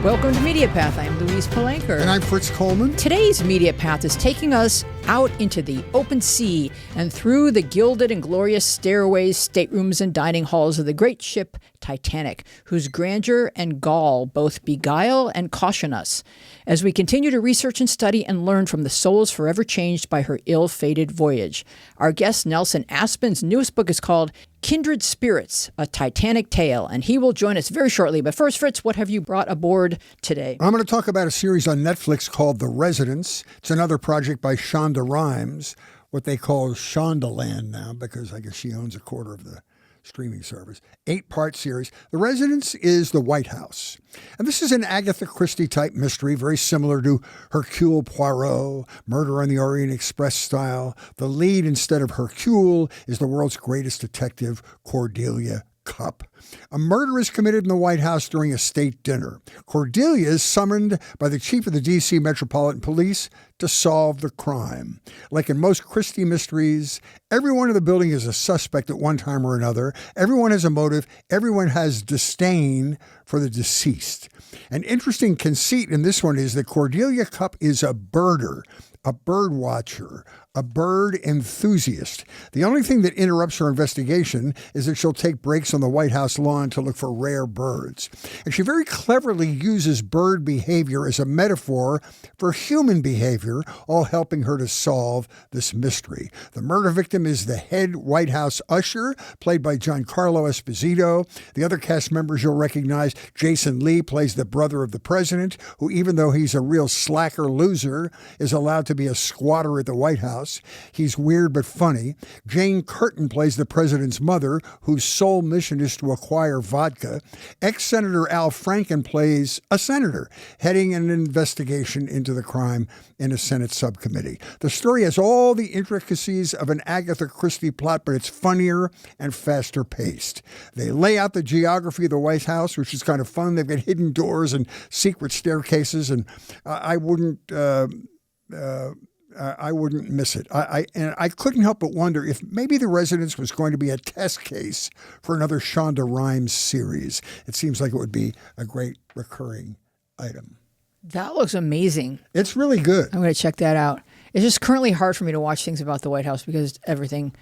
Welcome to Media Path. I'm Louise Palanker. And I'm Fritz Coleman. Today's Media Path is taking us out into the open sea and through the gilded and glorious stairways, staterooms, and dining halls of the great ship Titanic, whose grandeur and gall both beguile and caution us as we continue to research and study and learn from the souls forever changed by her ill-fated voyage. Our guest, Nelson Aspen's newest book is called Kindred Spirits, A Titanic Tale, and he will join us very shortly. But first, Fritz, what have you brought aboard today? I'm going to talk about a series on Netflix called The Residents. It's another project by Shonda Rhimes, what they call Shondaland now, because I guess she owns a quarter of the streaming service. 8-part series. The Residents is the White House. And this is an Agatha Christie type mystery, very similar to Hercule Poirot, Murder on the Orient Express style. The lead, instead of Hercule, is the world's greatest detective, Cordelia Cup. A murder is committed in the White House during a state dinner. Cordelia is summoned by the chief of the D.C. Metropolitan Police to solve the crime. Like in most Christie mysteries, everyone in the building is a suspect at one time or another. Everyone has a motive. Everyone has disdain for the deceased. An interesting conceit in this one is that Cordelia Cup is a birder, a bird watcher, a bird enthusiast. The only thing that interrupts her investigation is that she'll take breaks on the White House lawn to look for rare birds. And she very cleverly uses bird behavior as a metaphor for human behavior, all helping her to solve this mystery. The murder victim is the head White House usher, played by Giancarlo Esposito. The other cast members you'll recognize, Jason Lee plays the brother of the president, who, even though he's a real slacker loser, is allowed to be a squatter at the White House. He's weird but funny. Jane Curtin plays the president's mother, whose sole mission is to acquire vodka. Ex-Senator Al Franken plays a senator, heading an investigation into the crime in a Senate subcommittee. The story has all the intricacies of an Agatha Christie plot, but it's funnier and faster paced. They lay out the geography of the White House, which is kind of fun. They've got hidden doors and secret staircases, and I wouldn't miss it. I couldn't help but wonder if maybe The Residents was going to be a test case for another Shonda Rhimes series. It seems like it would be a great recurring item. That looks amazing. It's really good. I'm going to check that out. It's just currently hard for me to watch things about the White House because everything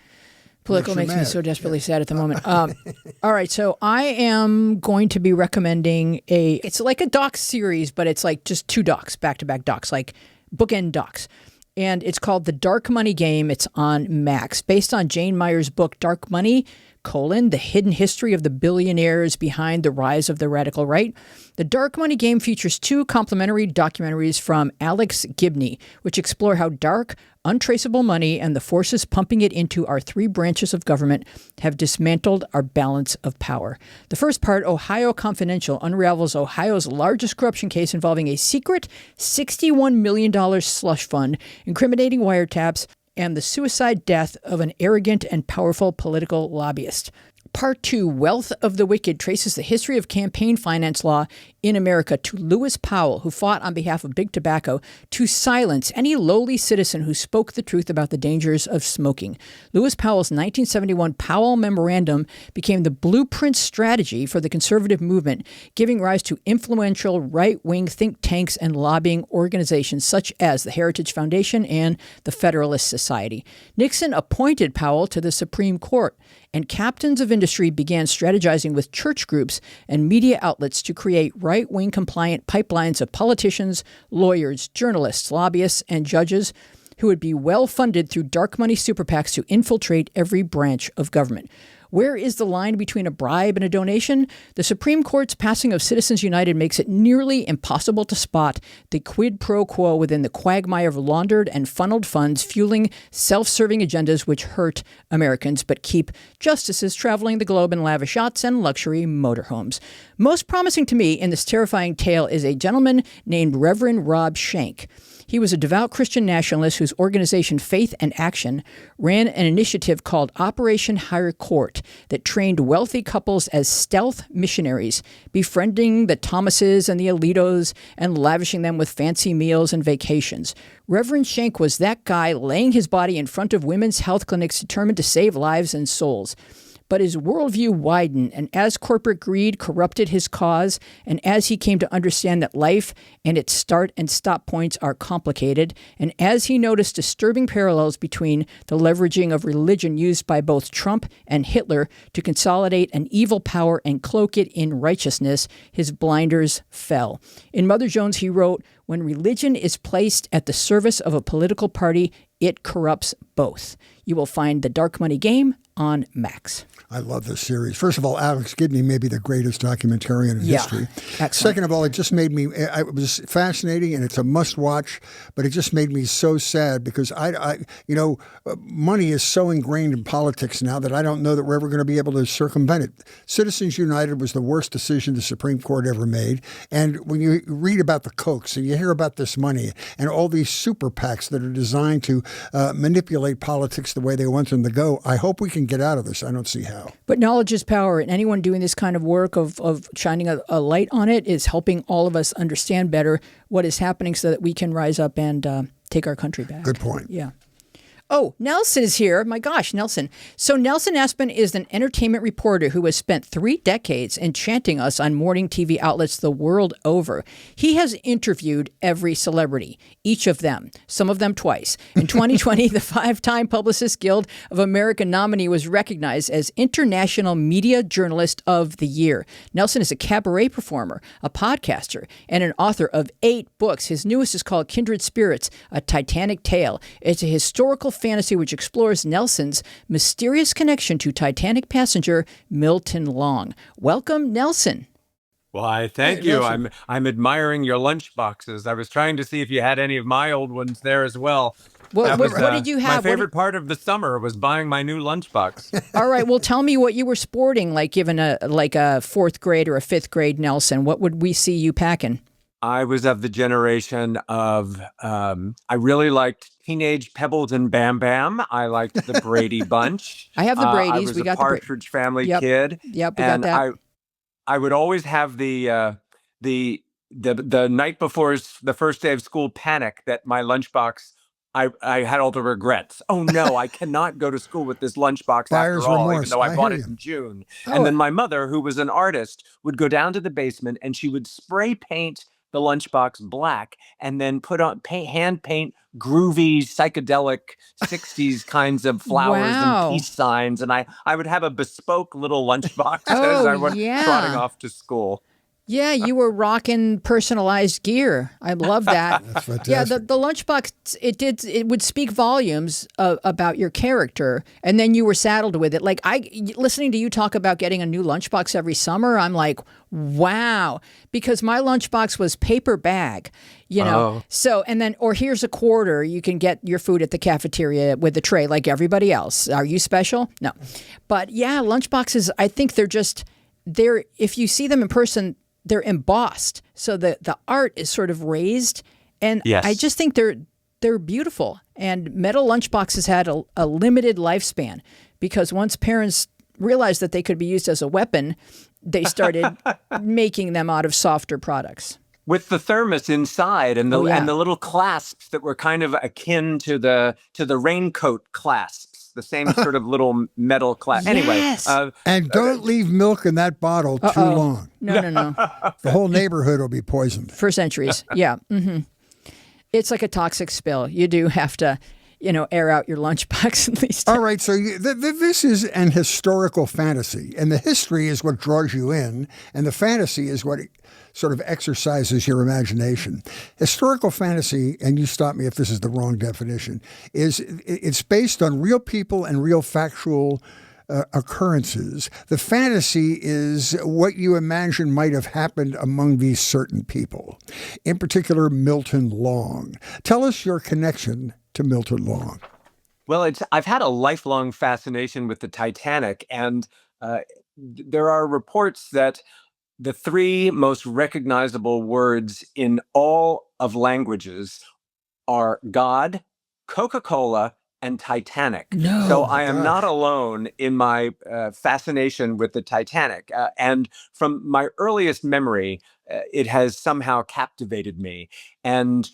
political makes me so desperately sad at the moment. All right, so I am going to be recommending it's like a doc series, but it's like just 2 docs, back-to-back docs, like bookend docs. And it's called The Dark Money Game. It's on Max, based on Jane Mayer's book, Dark Money, The Hidden History of the Billionaires Behind the Rise of the Radical Right. The Dark Money Game features 2 complementary documentaries from Alex Gibney, which explore how dark, untraceable money and the forces pumping it into our 3 branches of government have dismantled our balance of power. The first part, Ohio Confidential, unravels Ohio's largest corruption case involving a secret $61 million slush fund, incriminating wiretaps, and the suicide death of an arrogant and powerful political lobbyist. Part 2, Wealth of the Wicked, traces the history of campaign finance law in America to Lewis Powell, who fought on behalf of Big Tobacco to silence any lowly citizen who spoke the truth about the dangers of smoking. Lewis Powell's 1971 Powell Memorandum became the blueprint strategy for the conservative movement, giving rise to influential right-wing think tanks and lobbying organizations such as the Heritage Foundation and the Federalist Society. Nixon appointed Powell to the Supreme Court, and captains of industry began strategizing with church groups and media outlets to create right-wing compliant pipelines of politicians, lawyers, journalists, lobbyists, and judges who would be well-funded through dark money super PACs to infiltrate every branch of government. Where is the line between a bribe and a donation? The Supreme Court's passing of Citizens United makes it nearly impossible to spot the quid pro quo within the quagmire of laundered and funneled funds fueling self-serving agendas which hurt Americans but keep justices traveling the globe in lavish yachts and luxury motorhomes. Most promising to me in this terrifying tale is a gentleman named Reverend Rob Schenck. He was a devout Christian nationalist whose organization Faith and Action ran an initiative called Operation Higher Court that trained wealthy couples as stealth missionaries, befriending the Thomases and the Alitos and lavishing them with fancy meals and vacations. Reverend Schenck was that guy laying his body in front of women's health clinics determined to save lives and souls. But his worldview widened, and as corporate greed corrupted his cause, and as he came to understand that life and its start and stop points are complicated, and as he noticed disturbing parallels between the leveraging of religion used by both Trump and Hitler to consolidate an evil power and cloak it in righteousness, his blinders fell. In Mother Jones, he wrote, "When religion is placed at the service of a political party, it corrupts both." You will find The Dark Money Game on Max. I love this series. First of all, Alex Gibney may be the greatest documentarian in history. Excellent. Second of all, it just made me, it was fascinating and it's a must watch, but it just made me so sad because money is so ingrained in politics now that I don't know that we're ever going to be able to circumvent it. Citizens United was the worst decision the Supreme Court ever made. And when you read about the Kochs and you hear about this money and all these super PACs that are designed to manipulate politics the way they want them to go, I hope we can get out of this. I don't see how. But knowledge is power, and anyone doing this kind of work of shining a light on it is helping all of us understand better what is happening so that we can rise up and take our country back. Good point. Yeah. Oh, Nelson is here. My gosh, Nelson. So Nelson Aspen is an entertainment reporter who has spent 3 decades enchanting us on morning TV outlets the world over. He has interviewed every celebrity, each of them, some of them twice. In 2020, the 5-time Publicist Guild of America nominee was recognized as International Media Journalist of the Year. Nelson is a cabaret performer, a podcaster, and an author of 8 books. His newest is called Kindred Spirits, A Titanic Tale. It's a historical fantasy which explores Nelson's mysterious connection to Titanic passenger Milton Long. Welcome, Nelson. Why, thank you. I'm admiring your lunch boxes. I was trying to see if you had any of my old ones there as well. What did you have? My favorite part of the summer was buying my new lunchbox. All right. Well, tell me what you were sporting, like given a 4th grade or a 5th grade Nelson. What would we see you packing? I was of the generation of, I really liked Teenage Pebbles and Bam Bam. I liked the Brady Bunch. I have the Brady's. I was we got a Partridge Family kid. Yep, we and got that. I would always have the night before the first day of school panic that my lunchbox, I had all the regrets. Oh no, I cannot go to school with this lunchbox Buyer's after all, remorse. even though I bought it you. in June. Oh. And then my mother, who was an artist, would go down to the basement and she would spray paint the lunchbox black and then put on hand paint groovy psychedelic 60s kinds of flowers and peace signs, and I would have a bespoke little lunchbox as I went trotting off to school. Yeah, you were rocking personalized gear. I love that. That's fantastic. Yeah, the lunchbox, it would speak volumes about your character, and then you were saddled with it. Like listening to you talk about getting a new lunchbox every summer, I'm like, wow, because my lunchbox was paper bag, So, and then, or here's a quarter, you can get your food at the cafeteria with the tray like everybody else. Are you special? No. But yeah, lunchboxes, I think they're if you see them in person, they're embossed. So the art is sort of raised. And yes. I just think they're beautiful. And metal lunchboxes had a limited lifespan because once parents realized that they could be used as a weapon, they started making them out of softer products. With the thermos inside and the little clasps that were kind of akin to the raincoat clasps. The same sort of little metal clasp. Yes. Anyway. And don't leave milk in that bottle too long. No. The whole neighborhood will be poisoned. For centuries. Yeah. Mm-hmm. It's like a toxic spill. You do have to, air out your lunchbox at least. All right. So this is an historical fantasy. And the history is what draws you in. And the fantasy is what sort of exercises your imagination. Historical fantasy, and you stop me if this is the wrong definition, it's based on real people and real factual occurrences. The fantasy is what you imagine might have happened among these certain people, in particular Milton Long. Tell us your connection to Milton Long. Well, I've had a lifelong fascination with the Titanic, and there are reports that the 3 most recognizable words in all of languages are God, Coca-Cola, and Titanic. No. So I am not alone in my fascination with the Titanic. And from my earliest memory, it has somehow captivated me. And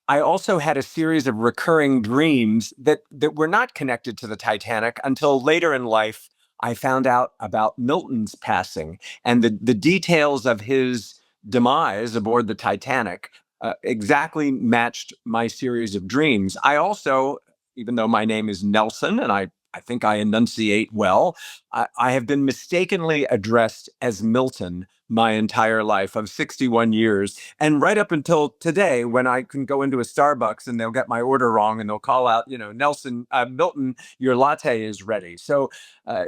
I also had a series of recurring dreams that were not connected to the Titanic until later in life. I found out about Milton's passing, and the details of his demise aboard the Titanic exactly matched my series of dreams. I also, even though my name is Nelson, and I think I enunciate well, I have been mistakenly addressed as Milton my entire life of 61 years. And right up until today, when I can go into a Starbucks and they'll get my order wrong and they'll call out, Nelson, Milton, your latte is ready. So uh,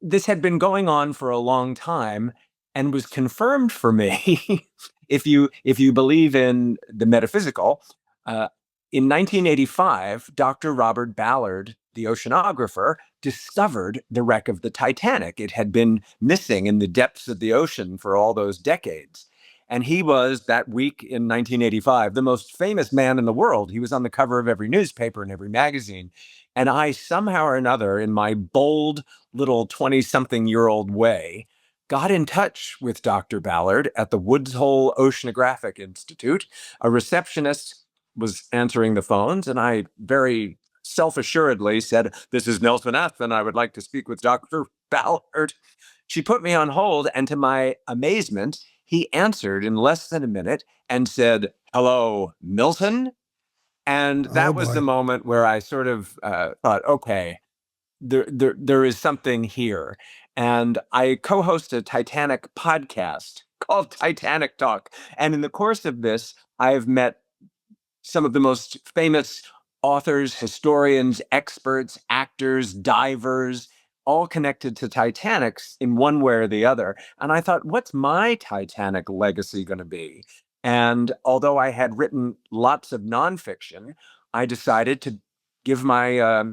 this had been going on for a long time and was confirmed for me. If you believe in the metaphysical, uh, in 1985, Dr. Robert Ballard, the oceanographer, discovered the wreck of the Titanic. It had been missing in the depths of the ocean for all those decades. And he was, that week in 1985, the most famous man in the world. He was on the cover of every newspaper and every magazine. And I somehow or another, in my bold little 20-something-year-old way, got in touch with Dr. Ballard at the Woods Hole Oceanographic Institute. A receptionist was answering the phones, and I very self-assuredly said, "This is Nelson Aspen. I would like to speak with Dr. Ballard." She put me on hold, and to my amazement, he answered in less than a minute and said, "Hello, Milton?" And Oh that was boy. the moment where I sort of thought, okay, there is something here. And I co-host a Titanic podcast called Titanic Talk. And in the course of this, I've met some of the most famous authors, historians, experts, actors, divers, all connected to Titanics in one way or the other. And I thought, what's my Titanic legacy going to be? And although I had written lots of nonfiction, I decided to give my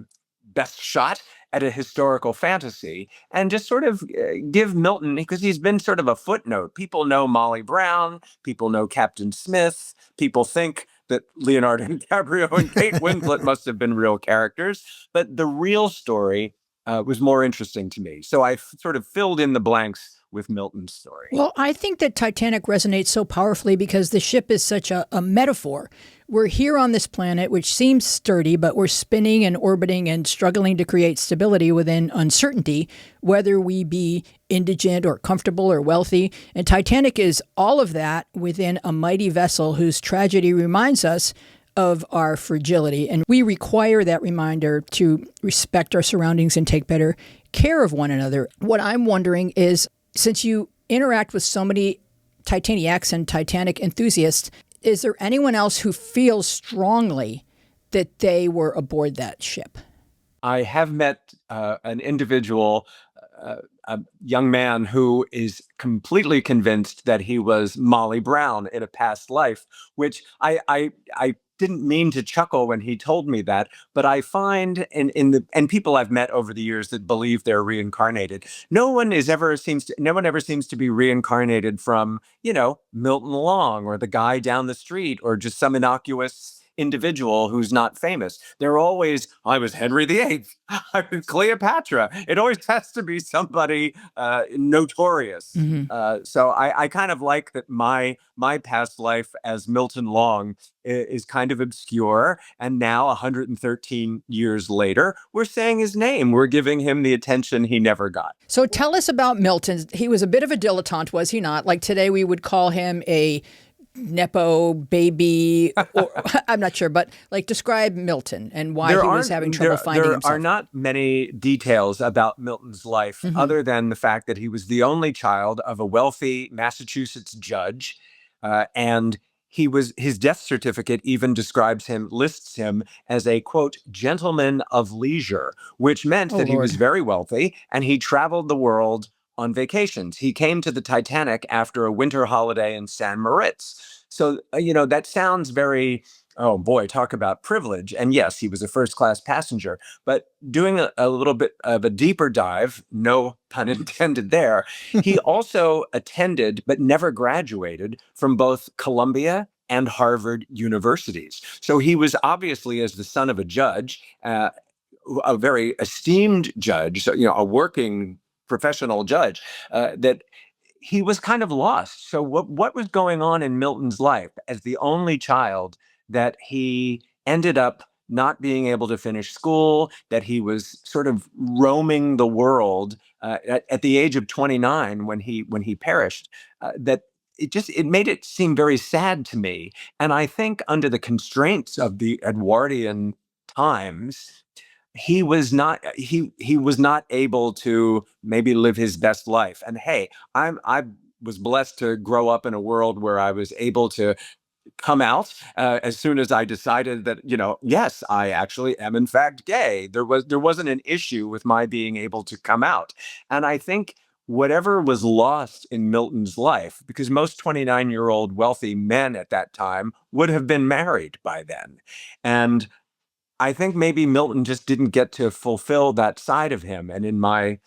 best shot at a historical fantasy and just sort of give Milton, because he's been sort of a footnote. People know Molly Brown, people know Captain Smith, people think that Leonardo DiCaprio and Kate Winslet must have been real characters, but the real story was more interesting to me. So I sort of filled in the blanks with Milton's story. Well, I think that Titanic resonates so powerfully because the ship is such a metaphor. We're here on this planet, which seems sturdy, but we're spinning and orbiting and struggling to create stability within uncertainty, whether we be indigent or comfortable or wealthy. And Titanic is all of that within a mighty vessel whose tragedy reminds us of our fragility. And we require that reminder to respect our surroundings and take better care of one another. What I'm wondering is, since you interact with so many Titaniacs and Titanic enthusiasts, is there anyone else who feels strongly that they were aboard that ship? I have met an individual, a young man who is completely convinced that he was Molly Brown in a past life, which I didn't mean to chuckle when he told me that, but I find and people I've met over the years that believe they're reincarnated, no one ever seems to be reincarnated from, Milton Long or the guy down the street or just some innocuous individual who's not famous. They're always, I was Henry VIII, I was Cleopatra. It always has to be somebody notorious. Mm-hmm. So I kind of like that my past life as Milton Long is kind of obscure. And now, 113 years later, we're saying his name. We're giving him the attention he never got. So tell us about Milton. He was a bit of a dilettante, was he not? Like today we would call him a Nepo baby, or I'm not sure, but like describe Milton and why he was having trouble finding himself. There are not many details about Milton's life other than the fact that he was the only child of a wealthy Massachusetts judge, and his death certificate even lists him as a, quote, gentleman of leisure, which meant that he was very wealthy and he traveled the world on vacations. He came to the Titanic after a winter holiday in San Moritz. So, that sounds very, oh boy, talk about privilege. And yes, he was a first-class passenger. But doing a little bit of a deeper dive, no pun intended there, he also attended but never graduated from both Columbia and Harvard universities. So he was obviously, as the son of a judge, a very esteemed judge, so, a working professional judge, that he was kind of lost. So what was going on in Milton's life as the only child that he ended up not being able to finish school, that he was sort of roaming the world at the age of 29 when he perished, that it made it seem very sad to me. And I think under the constraints of the Edwardian times, he was not able to maybe live his best life. And hey, I was blessed to grow up in a world where I was able to come out as soon as I decided that, yes, I actually am in fact gay. There wasn't an issue with my being able to come out. And I think whatever was lost in Milton's life, because most 29-year-old wealthy men at that time would have been married by then. And I think maybe Milton just didn't get to fulfill that side of him. And in my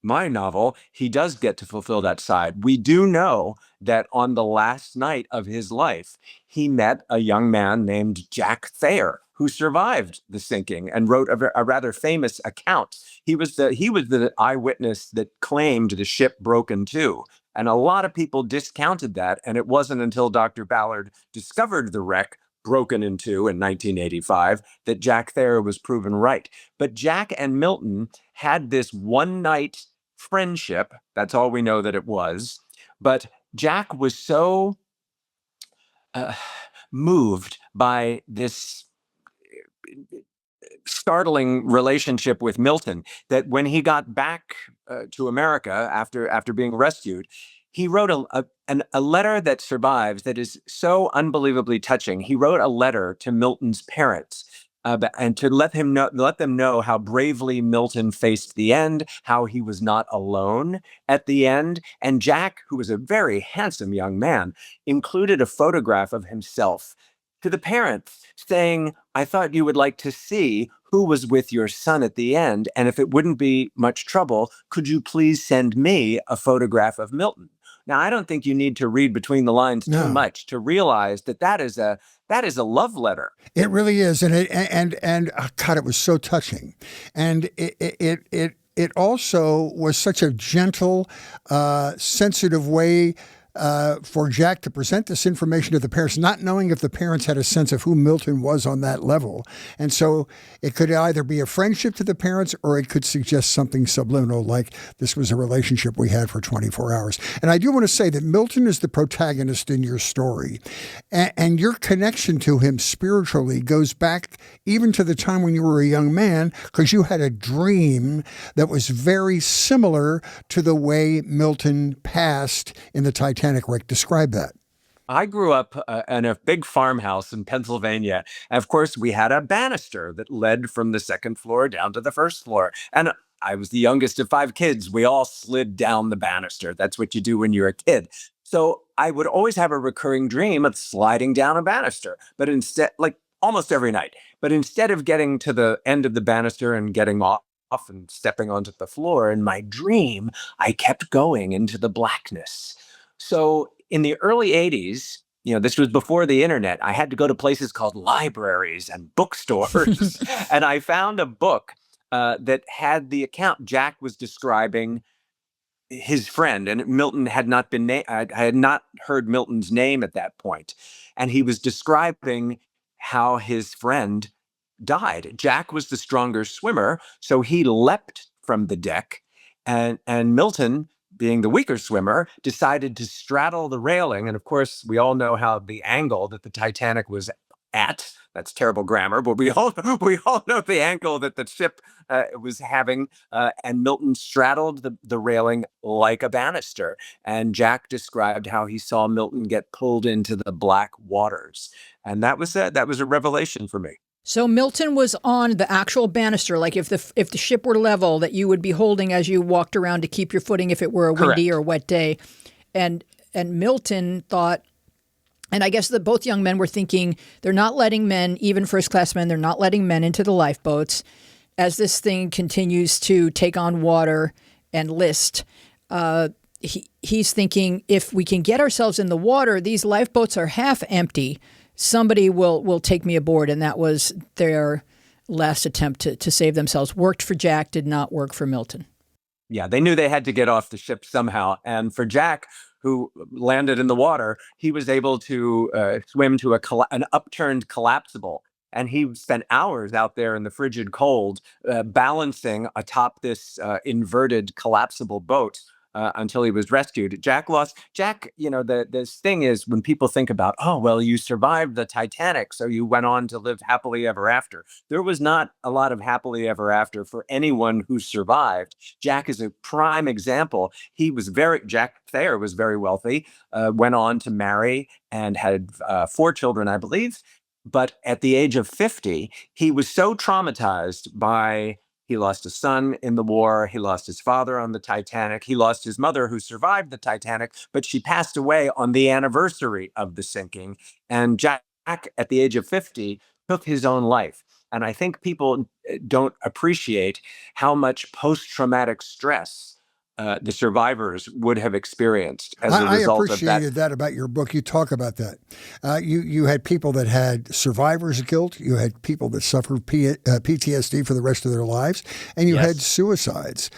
novel, he does get to fulfill that side. We do know that on the last night of his life, he met a young man named Jack Thayer, who survived the sinking and wrote a rather famous account. He was the eyewitness that claimed the ship broke in two. And a lot of people discounted that. And it wasn't until Dr. Ballard discovered the wreck broken in two in 1985 that Jack Thayer was proven right. But Jack and Milton had this one night friendship. That's all we know that it was. But Jack was so moved by this startling relationship with Milton that when he got back to America after being rescued, he wrote a letter that survives that is so unbelievably touching. He wrote a letter to Milton's parents. And to let them know how bravely Milton faced the end, how he was not alone at the end. And Jack, who was a very handsome young man, included a photograph of himself to the parents saying, I thought you would like to see who was with your son at the end. And if it wouldn't be much trouble, could you please send me a photograph of Milton? Now, I don't think you need to read between the lines too much to realize that is a love letter. It really is, and oh God, it was so touching, and it also was such a gentle, sensitive way for Jack to present this information to the parents, not knowing if the parents had a sense of who Milton was on that level. And so it could either be a friendship to the parents or it could suggest something subliminal, like this was a relationship we had for 24 hours. And I do want to say that Milton is the protagonist in your story. And your connection to him spiritually goes back even to the time when you were a young man, because you had a dream that was very similar to the way Milton passed in the Titanic wreck. Describe that. I grew up in a big farmhouse in Pennsylvania. And of course, we had a banister that led from the second floor down to the first floor. And I was the youngest of 5 kids. We all slid down the banister. That's what you do when you're a kid. So I would always have a recurring dream of sliding down a banister, but instead, like almost every night. But instead of getting to the end of the banister and getting off and stepping onto the floor, in my dream, I kept going into the blackness. So in the early 80s, this was before the internet, I had to go to places called libraries and bookstores. And I found a book that had the account. Jack was describing his friend, and Milton had not been I had not heard Milton's name at that point. And he was describing how his friend died. Jack was the stronger swimmer, so he leapt from the deck, and Milton, being the weaker swimmer, decided to straddle the railing. And of course, we all know how the angle that the Titanic was at. That's terrible grammar, but we all know the angle that the ship was having. And Milton straddled the railing like a banister. And Jack described how he saw Milton get pulled into the black waters. And that was a revelation for me. So Milton was on the actual banister, like if the ship were level, that you would be holding as you walked around to keep your footing if it were a windy or wet day. And Milton thought, and I guess that both young men were thinking, they're not letting men, even first-class men, they're not letting men into the lifeboats. As this thing continues to take on water and list, he's thinking, if we can get ourselves in the water, these lifeboats are half empty. Somebody will take me aboard. And that was their last attempt to save themselves. Worked for Jack, did not work for Milton. Yeah, they knew they had to get off the ship somehow. And for Jack, who landed in the water, he was able to swim to an upturned collapsable. and he spent hours out there in the frigid cold, balancing atop this inverted collapsible boat until he was rescued. Jack, this thing is, when people think about, oh, well, you survived the Titanic, so you went on to live happily ever after. There was not a lot of happily ever after for anyone who survived. Jack is a prime example. Jack Thayer was very wealthy, went on to marry and had 4 children, I believe. But at the age of 50, he was so traumatized by he lost a son in the war. He lost his father on the Titanic. He lost his mother, who survived the Titanic, but she passed away on the anniversary of the sinking. And Jack, at the age of 50, took his own life. And I think people don't appreciate how much post-traumatic stress the survivors would have experienced as a result of that. I appreciated that about your book. You talk about that. You had people that had survivor's guilt. You had people that suffered PTSD for the rest of their lives, and you had suicides.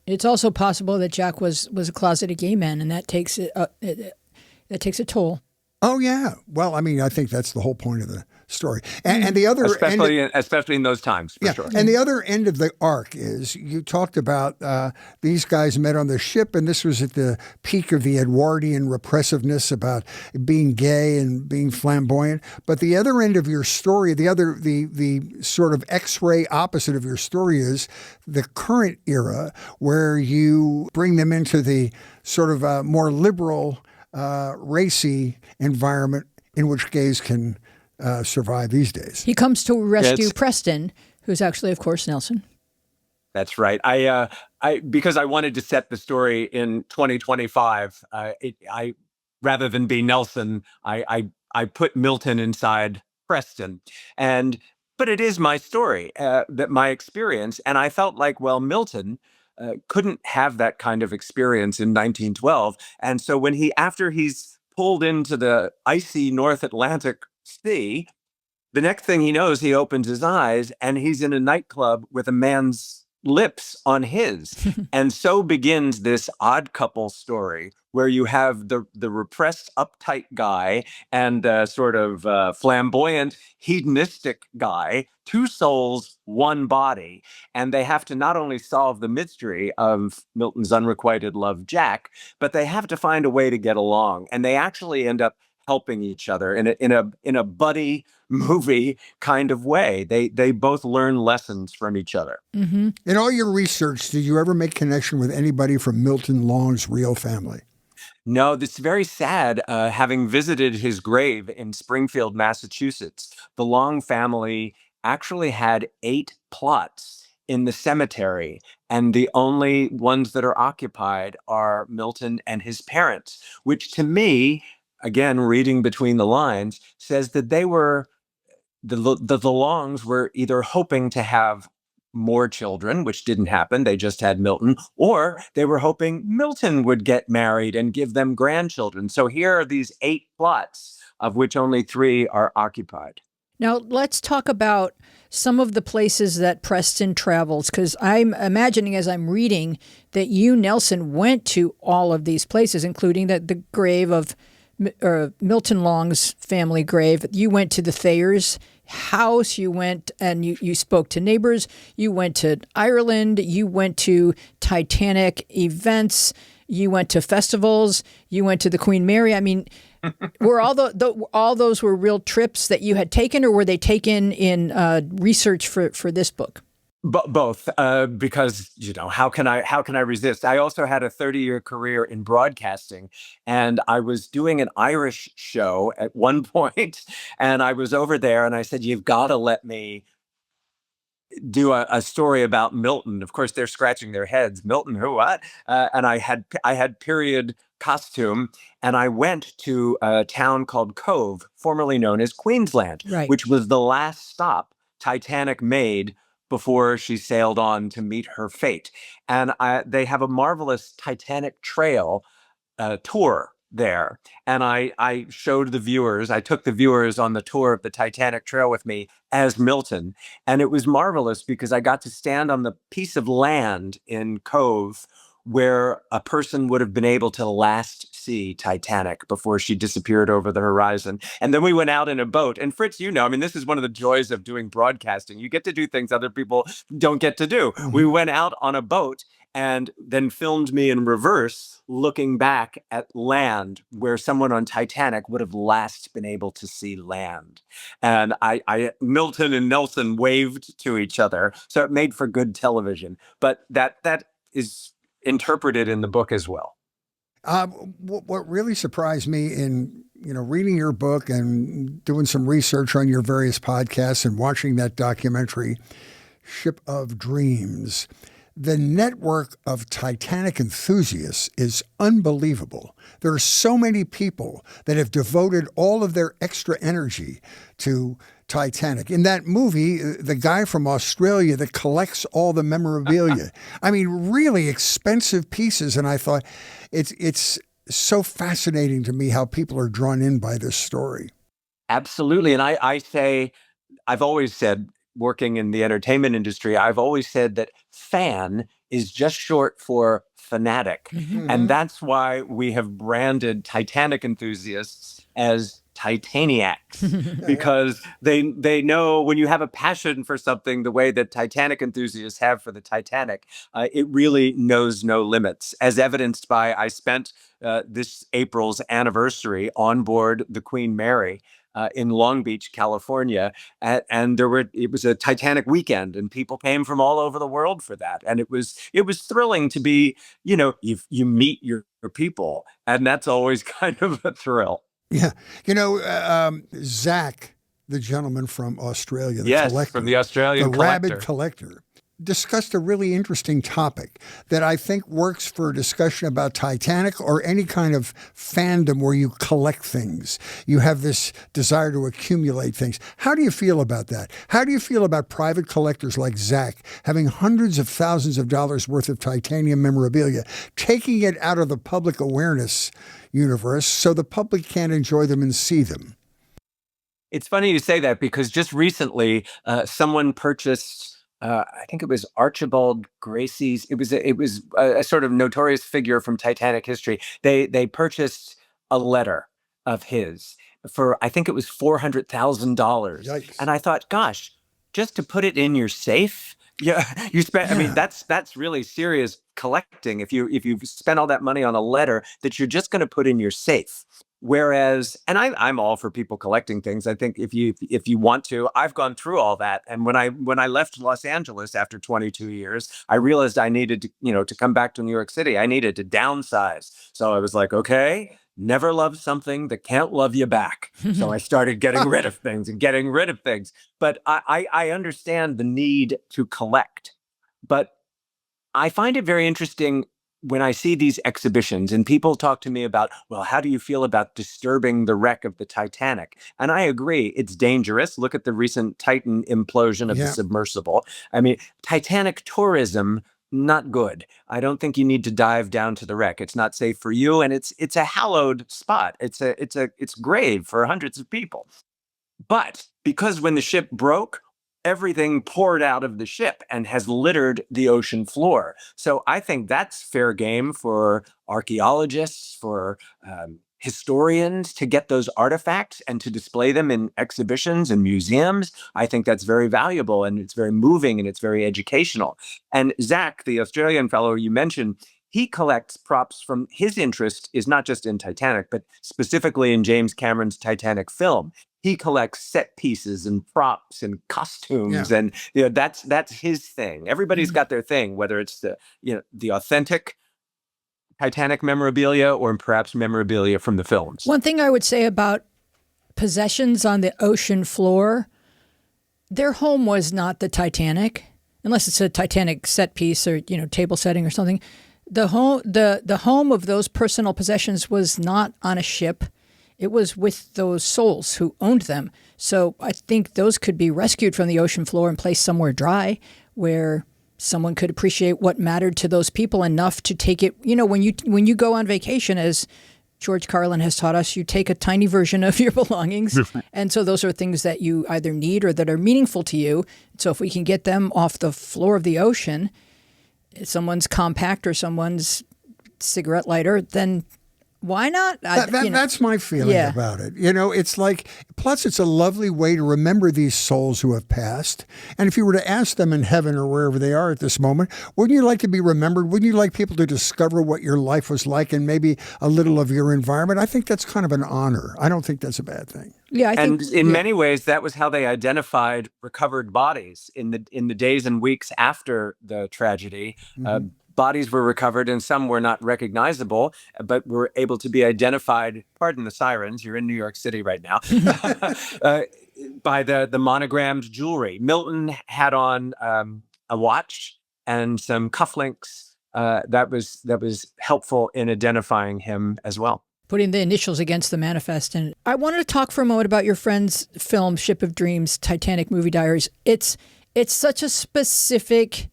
It's also possible that Jack was a closeted gay man, and that takes a toll. Oh yeah. Well, I mean, I think that's the whole point of the story. And the other especially in those times, for sure. And the other end of the arc is you talked about these guys met on the ship, and this was at the peak of the Edwardian repressiveness about being gay and being flamboyant. But the other end of your story, the sort of X-ray opposite of your story is the current era, where you bring them into the sort of more liberal, racy environment in which gays can survive these days. He comes to rescue Preston, who's actually, of course, Nelson. That's right. I because I wanted to set the story in 2025. I rather than be Nelson, I put Milton inside Preston, but it is my story, that my experience, and I felt like, well, Milton couldn't have that kind of experience in 1912, and so after he's pulled into the icy North Atlantic Sea, the next thing he knows, he opens his eyes and he's in a nightclub with a man's lips on his. And so begins this odd couple story where you have the repressed, uptight guy and sort of flamboyant, hedonistic guy, 2 souls, 1 body. And they have to not only solve the mystery of Milton's unrequited love, Jack, but they have to find a way to get along. And they actually end up helping each other in a buddy movie kind of way. They both learn lessons from each other. Mm-hmm. In all your research, did you ever make connection with anybody from Milton Long's real family? No, it's very sad. Having visited his grave in Springfield, Massachusetts, the Long family actually had 8 plots in the cemetery, and the only ones that are occupied are Milton and his parents, which to me, again, reading between the lines, says that they were the Longs were either hoping to have more children, which didn't happen. They just had Milton, or they were hoping Milton would get married and give them grandchildren. So here are these 8 plots, of which only 3 are occupied. Now, let's talk about some of the places that Preston travels, because I'm imagining as I'm reading that you, Nelson, went to all of these places, including the grave of Milton Long's family grave. You went to the Thayer's house. You went and you spoke to neighbors. You went to Ireland. You went to Titanic events. You went to festivals. You went to the Queen Mary. I mean, were all those were real trips that you had taken, or were they taken in research for this book? Both, because how can I resist? I also had a 30-year career in broadcasting, and I was doing an Irish show at one point, and I was over there, and I said, "You've got to let me do a story about Milton." Of course, they're scratching their heads. Milton, who, what? And I had period costume, and I went to a town called Cove, formerly known as Queensland, right, which was the last stop Titanic made before she sailed on to meet her fate. And they have a marvelous Titanic Trail tour there. And I showed the viewers, I took the viewers on the tour of the Titanic Trail with me as Milton. And it was marvelous because I got to stand on the piece of land in Cove where a person would have been able to last see Titanic before she disappeared over the horizon. And then we went out in a boat. And Fritz, I mean, this is one of the joys of doing broadcasting. You get to do things other people don't get to do. Mm-hmm. We went out on a boat and then filmed me in reverse, looking back at land where someone on Titanic would have last been able to see land. And Milton and Nelson waved to each other. So it made for good television. But that is interpreted in the book as well. What really surprised me in reading your book and doing some research on your various podcasts and watching that documentary, Ship of Dreams, the network of Titanic enthusiasts is unbelievable. There are so many people that have devoted all of their extra energy to Titanic. In that movie, the guy from Australia that collects all the memorabilia, I mean, really expensive pieces. And I thought it's so fascinating to me how people are drawn in by this story. Absolutely. And I've always said, working in the entertainment industry, I've always said that fan is just short for fanatic. Mm-hmm. And that's why we have branded Titanic enthusiasts as Titaniacs, because they know when you have a passion for something the way that Titanic enthusiasts have for the Titanic, it really knows no limits, as evidenced by I spent this April's anniversary on board the Queen Mary in Long Beach, California, and it was a Titanic weekend, and people came from all over the world for that, and it was thrilling to be, you meet your people, and that's always kind of a thrill. Yeah, Zach, the gentleman from Australia, collector, from the Australian rabid collector, discussed a really interesting topic that I think works for a discussion about Titanic or any kind of fandom where you collect things. You have this desire to accumulate things. How do you feel about that? How do you feel about private collectors like Zach having hundreds of thousands of dollars worth of titanium memorabilia, taking it out of the public awareness universe so the public can't enjoy them and see them? It's funny you say that, because just recently someone purchased, I think it was Archibald Gracie's. It was a sort of notorious figure from Titanic history. They purchased a letter of his for, I think it was $400,000. And I thought, gosh, just to put it in your safe. Yeah, you spent. Yeah. I mean, that's really serious collecting. If you spend all that money on a letter that you're just going to put in your safe. Whereas, and I'm all for people collecting things. I think if you want to, I've gone through all that. And when I left Los Angeles after 22 years, I realized I needed to, to come back to New York City. I needed to downsize. So I was like, okay, never love something that can't love you back. So I started getting rid of things and getting rid of things. But I understand the need to collect. But I find it very interesting when I see these exhibitions and people talk to me about, well, how do you feel about disturbing the wreck of the Titanic? And I agree, it's dangerous. Look at the recent Titan implosion of the submersible. I mean, Titanic tourism, not good. I don't think you need to dive down to the wreck. It's not safe for you, and it's a hallowed spot. It's grave for hundreds of people. But because when the ship broke, everything poured out of the ship and has littered the ocean floor. So I think that's fair game for archaeologists, for historians to get those artifacts and to display them in exhibitions and museums. I think that's very valuable, and it's very moving, and it's very educational. And Zach, the Australian fellow you mentioned, he collects props from his interest is not just in Titanic, but specifically in James Cameron's Titanic film. He collects set pieces and props and costumes, and that's his thing. Everybody's got their thing, whether it's the authentic Titanic memorabilia or perhaps memorabilia from the films. One thing I would say about possessions on the ocean floor, their home was not the Titanic, unless it's a Titanic set piece or table setting or something. The home of those personal possessions was not on a ship. It was with those souls who owned them. So I think those could be rescued from the ocean floor and placed somewhere dry where someone could appreciate what mattered to those people enough to take it. When you go on vacation, as George Carlin has taught us, you take a tiny version of your belongings. And so those are things that you either need or that are meaningful to you. So if we can get them off the floor of the ocean, someone's compact or someone's cigarette lighter, then why not? That's my feeling about it. It's like, plus it's a lovely way to remember these souls who have passed. And if you were to ask them in heaven or wherever they are at this moment, wouldn't you like to be remembered? Wouldn't you like people to discover what your life was like and maybe a little of your environment? I think that's kind of an honor. I don't think that's a bad thing. Yeah, I think, in many ways, that was how they identified recovered bodies in the days and weeks after the tragedy. Bodies were recovered, and some were not recognizable, but were able to be identified. Pardon the sirens. You're in New York City right now. By the monogrammed jewelry. Milton had on a watch and some cufflinks. That was helpful in identifying him as well. Putting the initials against the manifest. And I wanted to talk for a moment about your friend's film, Ship of Dreams, Titanic Movie Diaries. It's such a specific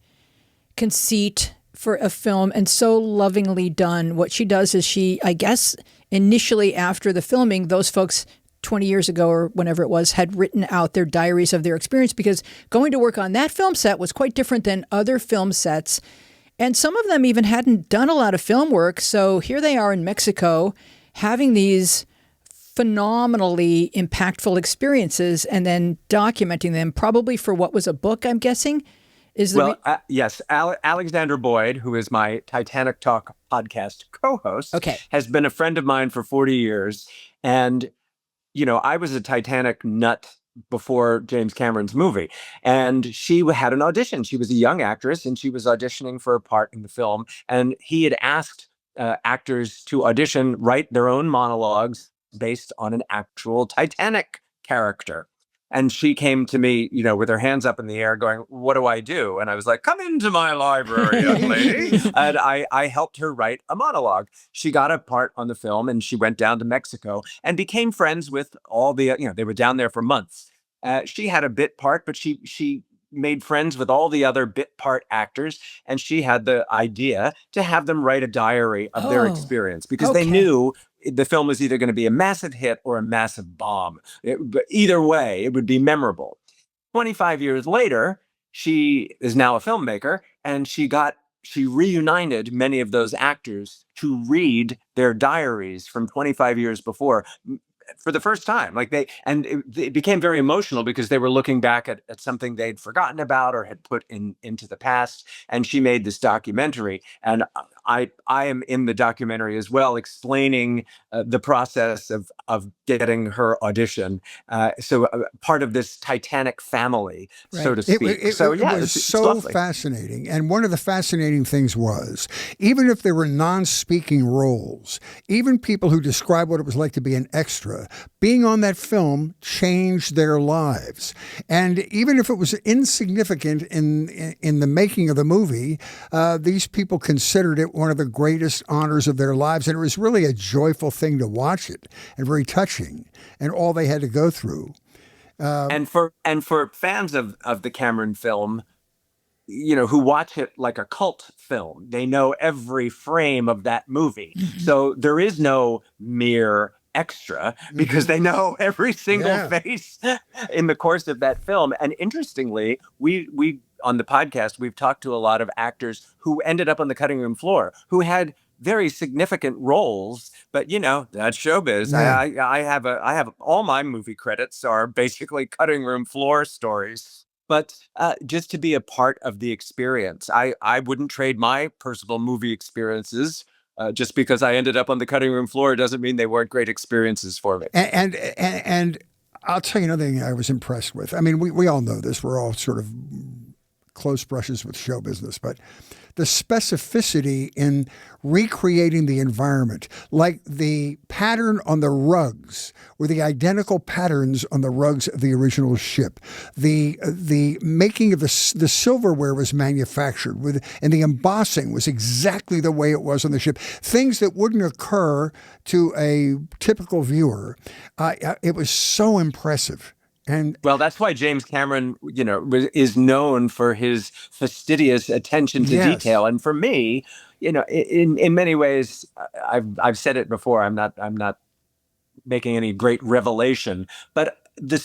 conceit for a film and so lovingly done. What she does is I guess, initially after the filming, those folks 20 years ago or whenever it was had written out their diaries of their experience, because going to work on that film set was quite different than other film sets. And some of them even hadn't done a lot of film work. So here they are in Mexico having these phenomenally impactful experiences and then documenting them, probably for what was a book, I'm guessing. Yes. Alexander Boyd, who is my Titanic Talk podcast co-host, has been a friend of mine for 40 years. And, I was a Titanic nut before James Cameron's movie. And she had an audition. She was a young actress, and she was auditioning for a part in the film. And he had asked actors to audition, write their own monologues based on an actual Titanic character. And she came to me, with her hands up in the air going, "What do I do?" And I was like, "Come into my library, young lady." And I helped her write a monologue. She got a part on the film, and she went down to Mexico and became friends with all the, they were down there for months. She had a bit part, but she made friends with all the other bit part actors. And she had the idea to have them write a diary of their experience, because they knew the film was either going to be a massive hit or a massive bomb. But either way, it would be memorable. 25 years later, she is now a filmmaker, and she reunited many of those actors to read their diaries from 25 years before for the first time. It became very emotional because they were looking back at something they'd forgotten about or had put into the past. And she made this documentary, and I am in the documentary as well, explaining the process of getting her audition. So part of this Titanic family, so to speak. It was so fascinating. And one of the fascinating things was, even if there were non-speaking roles, even people who describe what it was like to be an extra, being on that film changed their lives. And even if it was insignificant in the making of the movie, these people considered it one of the greatest honors of their lives. And it was really a joyful thing to watch it, and very touching, and all they had to go through. And for fans of the Cameron film, who watch it like a cult film, they know every frame of that movie. So there is no mere extra, because they know every single face in the course of that film. And interestingly, we on the podcast, we've talked to a lot of actors who ended up on the cutting room floor, who had very significant roles, but that's showbiz. Yeah. I have all my movie credits are basically cutting room floor stories. But just to be a part of the experience, I wouldn't trade my personal movie experiences. Just because I ended up on the cutting room floor doesn't mean they weren't great experiences for me. And I'll tell you another thing I was impressed with. I mean, we all know this. We're all sort of close brushes with show business, but the specificity in recreating the environment, like the pattern on the rugs were the identical patterns on the rugs of the original ship. The making of the silverware was manufactured and the embossing was exactly the way it was on the ship. Things that wouldn't occur to a typical viewer. It was so impressive. Well, that's why James Cameron, is known for his fastidious attention to detail. And for me, in many ways, I've said it before. I'm not making any great revelation, but the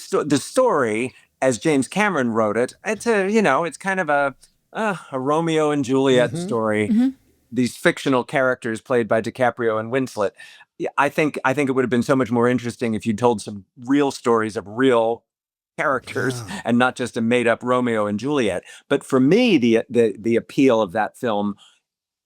story, as James Cameron wrote it, it's kind of a a Romeo and Juliet story. These fictional characters played by DiCaprio and Winslet. Yeah, I think it would have been so much more interesting if you told some real stories of real characters and not just a made-up Romeo and Juliet. But for me, the appeal of that film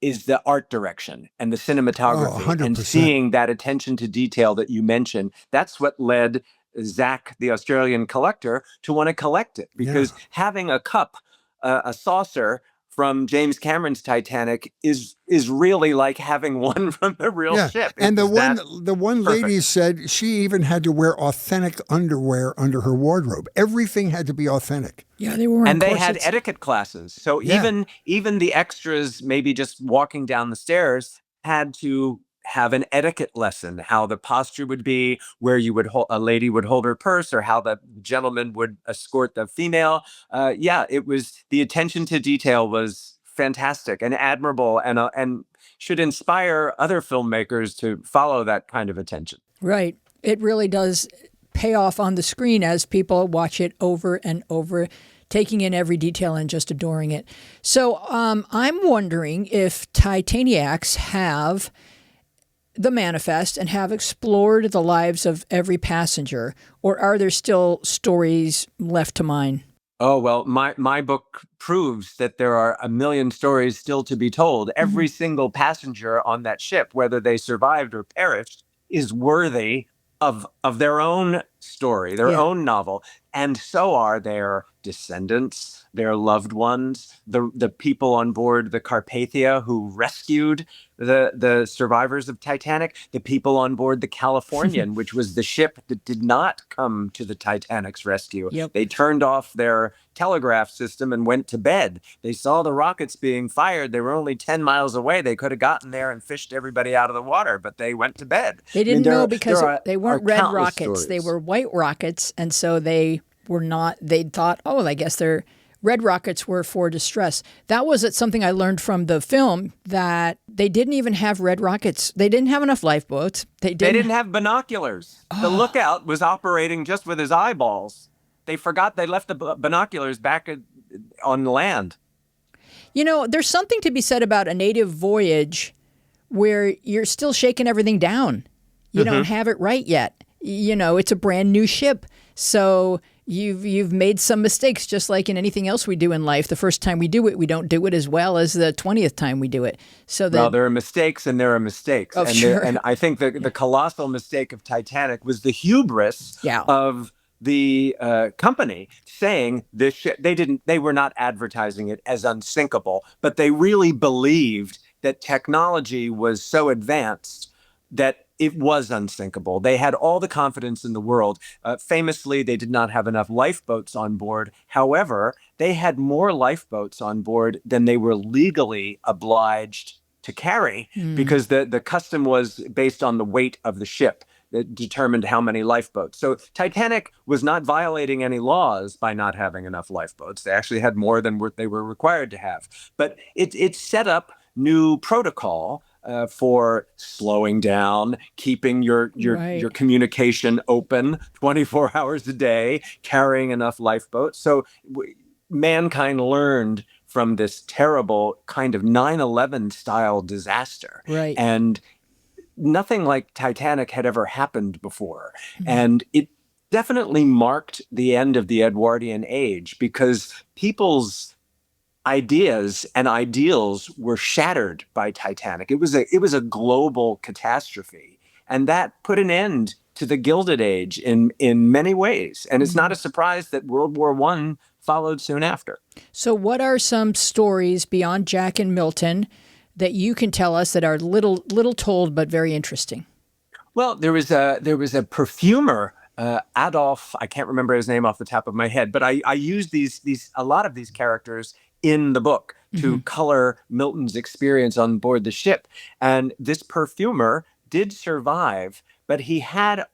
is the art direction and the cinematography, and seeing that attention to detail that you mentioned. That's what led Zach, the Australian collector, to want to collect it, because having a cup, a saucer from James Cameron's Titanic is really like having one from the real ship. And the one lady said she even had to wear authentic underwear under her wardrobe. Everything had to be authentic. Yeah, they were. And they had etiquette classes. So even the extras, maybe just walking down the stairs, had to have an etiquette lesson, how the posture would be, where a lady would hold her purse, or how the gentleman would escort the female. It was, the attention to detail was fantastic and admirable, and should inspire other filmmakers to follow that kind of attention. Right. It really does pay off on the screen as people watch it over and over, taking in every detail and just adoring it. So I'm wondering if Titaniacs have the manifest and have explored the lives of every passenger, or are there still stories left to mine? Oh, well, my book proves that there are a million stories still to be told. Every single passenger on that ship, whether they survived or perished, is worthy of their own story, their own novel. And so are their descendants, their loved ones, the people on board the Carpathia who rescued the survivors of Titanic, the people on board the Californian, which was the ship that did not come to the Titanic's rescue. They turned off their telegraph system and went to bed. They saw the rockets being fired. They were only 10 miles away. They could have gotten there and fished everybody out of the water, but they went to bed. They didn't know, because they weren't red rockets. They were white rockets, and so they were not, they thought, oh, I guess they're red rockets were for distress. That was something I learned from the film, that they didn't even have red rockets. They didn't have enough lifeboats. They didn't have binoculars. The lookout was operating just with his eyeballs. They forgot they left the binoculars back on land. You know, there's something to be said about a native voyage where you're still shaking everything down. You don't have it right yet. You know, it's a brand new ship. So you've made some mistakes, just like in anything else we do in life. The first time we do it, we don't do it as well as the 20th time we do it. So there are mistakes and there are mistakes. Oh, sure. And I think the colossal mistake of Titanic was the hubris of the company saying this ship. They were not advertising it as unsinkable, but they really believed that technology was so advanced that it was unsinkable. They had all the confidence in the world. Famously, they did not have enough lifeboats on board. However, they had more lifeboats on board than they were legally obliged to carry, because the custom was based on the weight of the ship that determined how many lifeboats. So Titanic was not violating any laws by not having enough lifeboats. They actually had more than they were required to have. But it set up new protocol for slowing down, keeping your communication open 24 hours a day, carrying enough lifeboats. So mankind learned from this terrible kind of 9/11 style disaster. Right. And nothing like Titanic had ever happened before. And it definitely marked the end of the Edwardian age, because people's ideas and ideals were shattered by Titanic. It was a global catastrophe, and that put an end to the Gilded Age in many ways. And it's not a surprise that World War I followed soon after. So what are some stories beyond Jack and Milton that you can tell us that are little told but very interesting? Well, there was a perfumer, Adolf. I can't remember his name off the top of my head, but I used a lot of these characters in the book to color Milton's experience on board the ship. And this perfumer did survive, but he had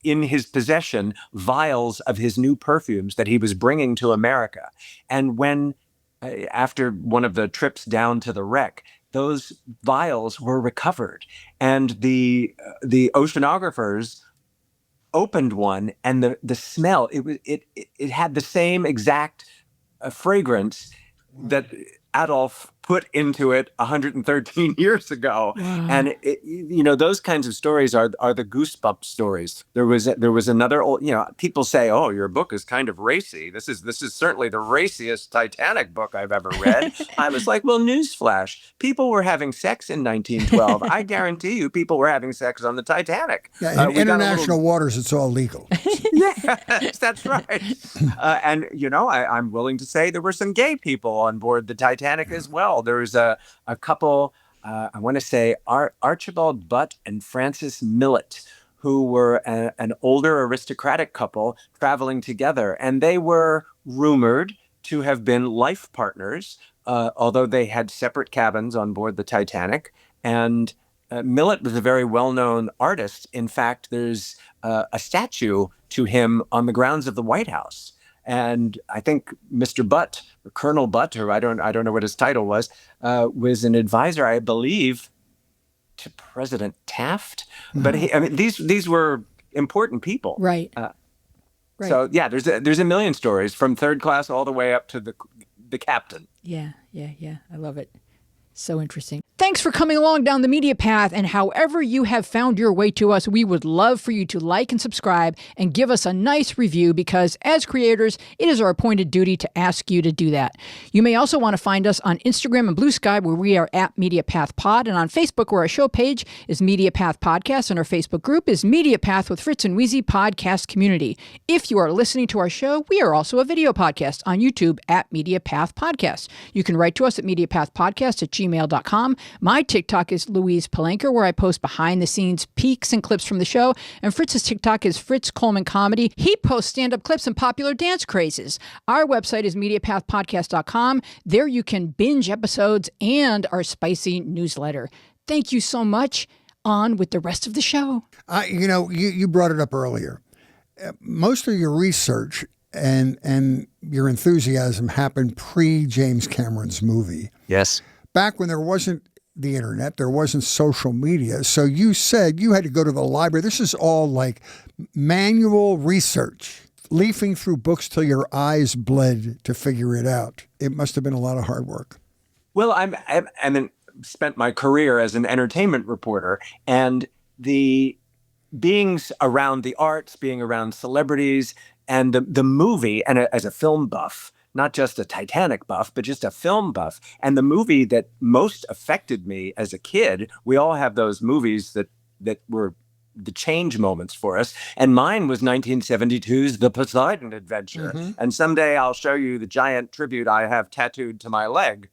in his possession vials of his new perfumes that he was bringing to America. And when, after one of the trips down to the wreck, those vials were recovered, and the oceanographers opened one, and the smell, it had the same exact fragrance that Adolf put into it 113 years ago. Wow. And those kinds of stories are the goosebump stories. There was another old, people say, "Oh, your book is kind of racy. This is certainly the raciest Titanic book I've ever read." I was like, "Well, newsflash, people were having sex in 1912. I guarantee you people were having sex on the Titanic." Yeah, in international waters, it's all legal. Yes, that's right. And I'm willing to say there were some gay people on board the Titanic as well. There was a couple, I want to say Archibald Butt and Frances Millett, who were an older aristocratic couple traveling together. And they were rumored to have been life partners, although they had separate cabins on board the Titanic. And Millett was a very well-known artist. In fact, there's a statue to him on the grounds of the White House. And I think Mr. Butt, or Colonel Butt, or I don't know what his title was an advisor, I believe, to President Taft. Mm-hmm. But these were important people, right? Right. So yeah, there's a million stories from third class all the way up to the captain. Yeah. I love it. So interesting. Thanks for coming along down the media path, and however you have found your way to us, we would love for you to like and subscribe and give us a nice review, because as creators, it is our appointed duty to ask you to do that. You may also want to find us on Instagram and Blue Sky, where we are at Media Path Pod, and on Facebook, where our show page is Media Path Podcast, and our Facebook group is Media Path with Fritz and Wheezy Podcast Community. If you are listening to our show, we are also a video podcast on YouTube at Media Path Podcast. You can write to us at mediapathpodcast@gmail.com. My TikTok is Louise Palanker, where I post behind-the-scenes peeks and clips from the show. And Fritz's TikTok is Fritz Coleman Comedy. He posts stand-up clips and popular dance crazes. Our website is mediapathpodcast.com. There you can binge episodes and our spicy newsletter. Thank you so much. On with the rest of the show. You brought it up earlier. Most of your research and your enthusiasm happened pre-James Cameron's movie. Yes. Back when there wasn't the internet, there wasn't social media. So you said you had to go to the library. This is all like manual research, leafing through books till your eyes bled to figure it out. It must have been a lot of hard work. Well, I spent my career as an entertainment reporter, and the beings around the arts, being around celebrities, and the movie, and as a film buff, not just a Titanic buff, but just a film buff. And the movie that most affected me as a kid, we all have those movies that were the change moments for us. And mine was 1972's The Poseidon Adventure. Mm-hmm. And someday I'll show you the giant tribute I have tattooed to my leg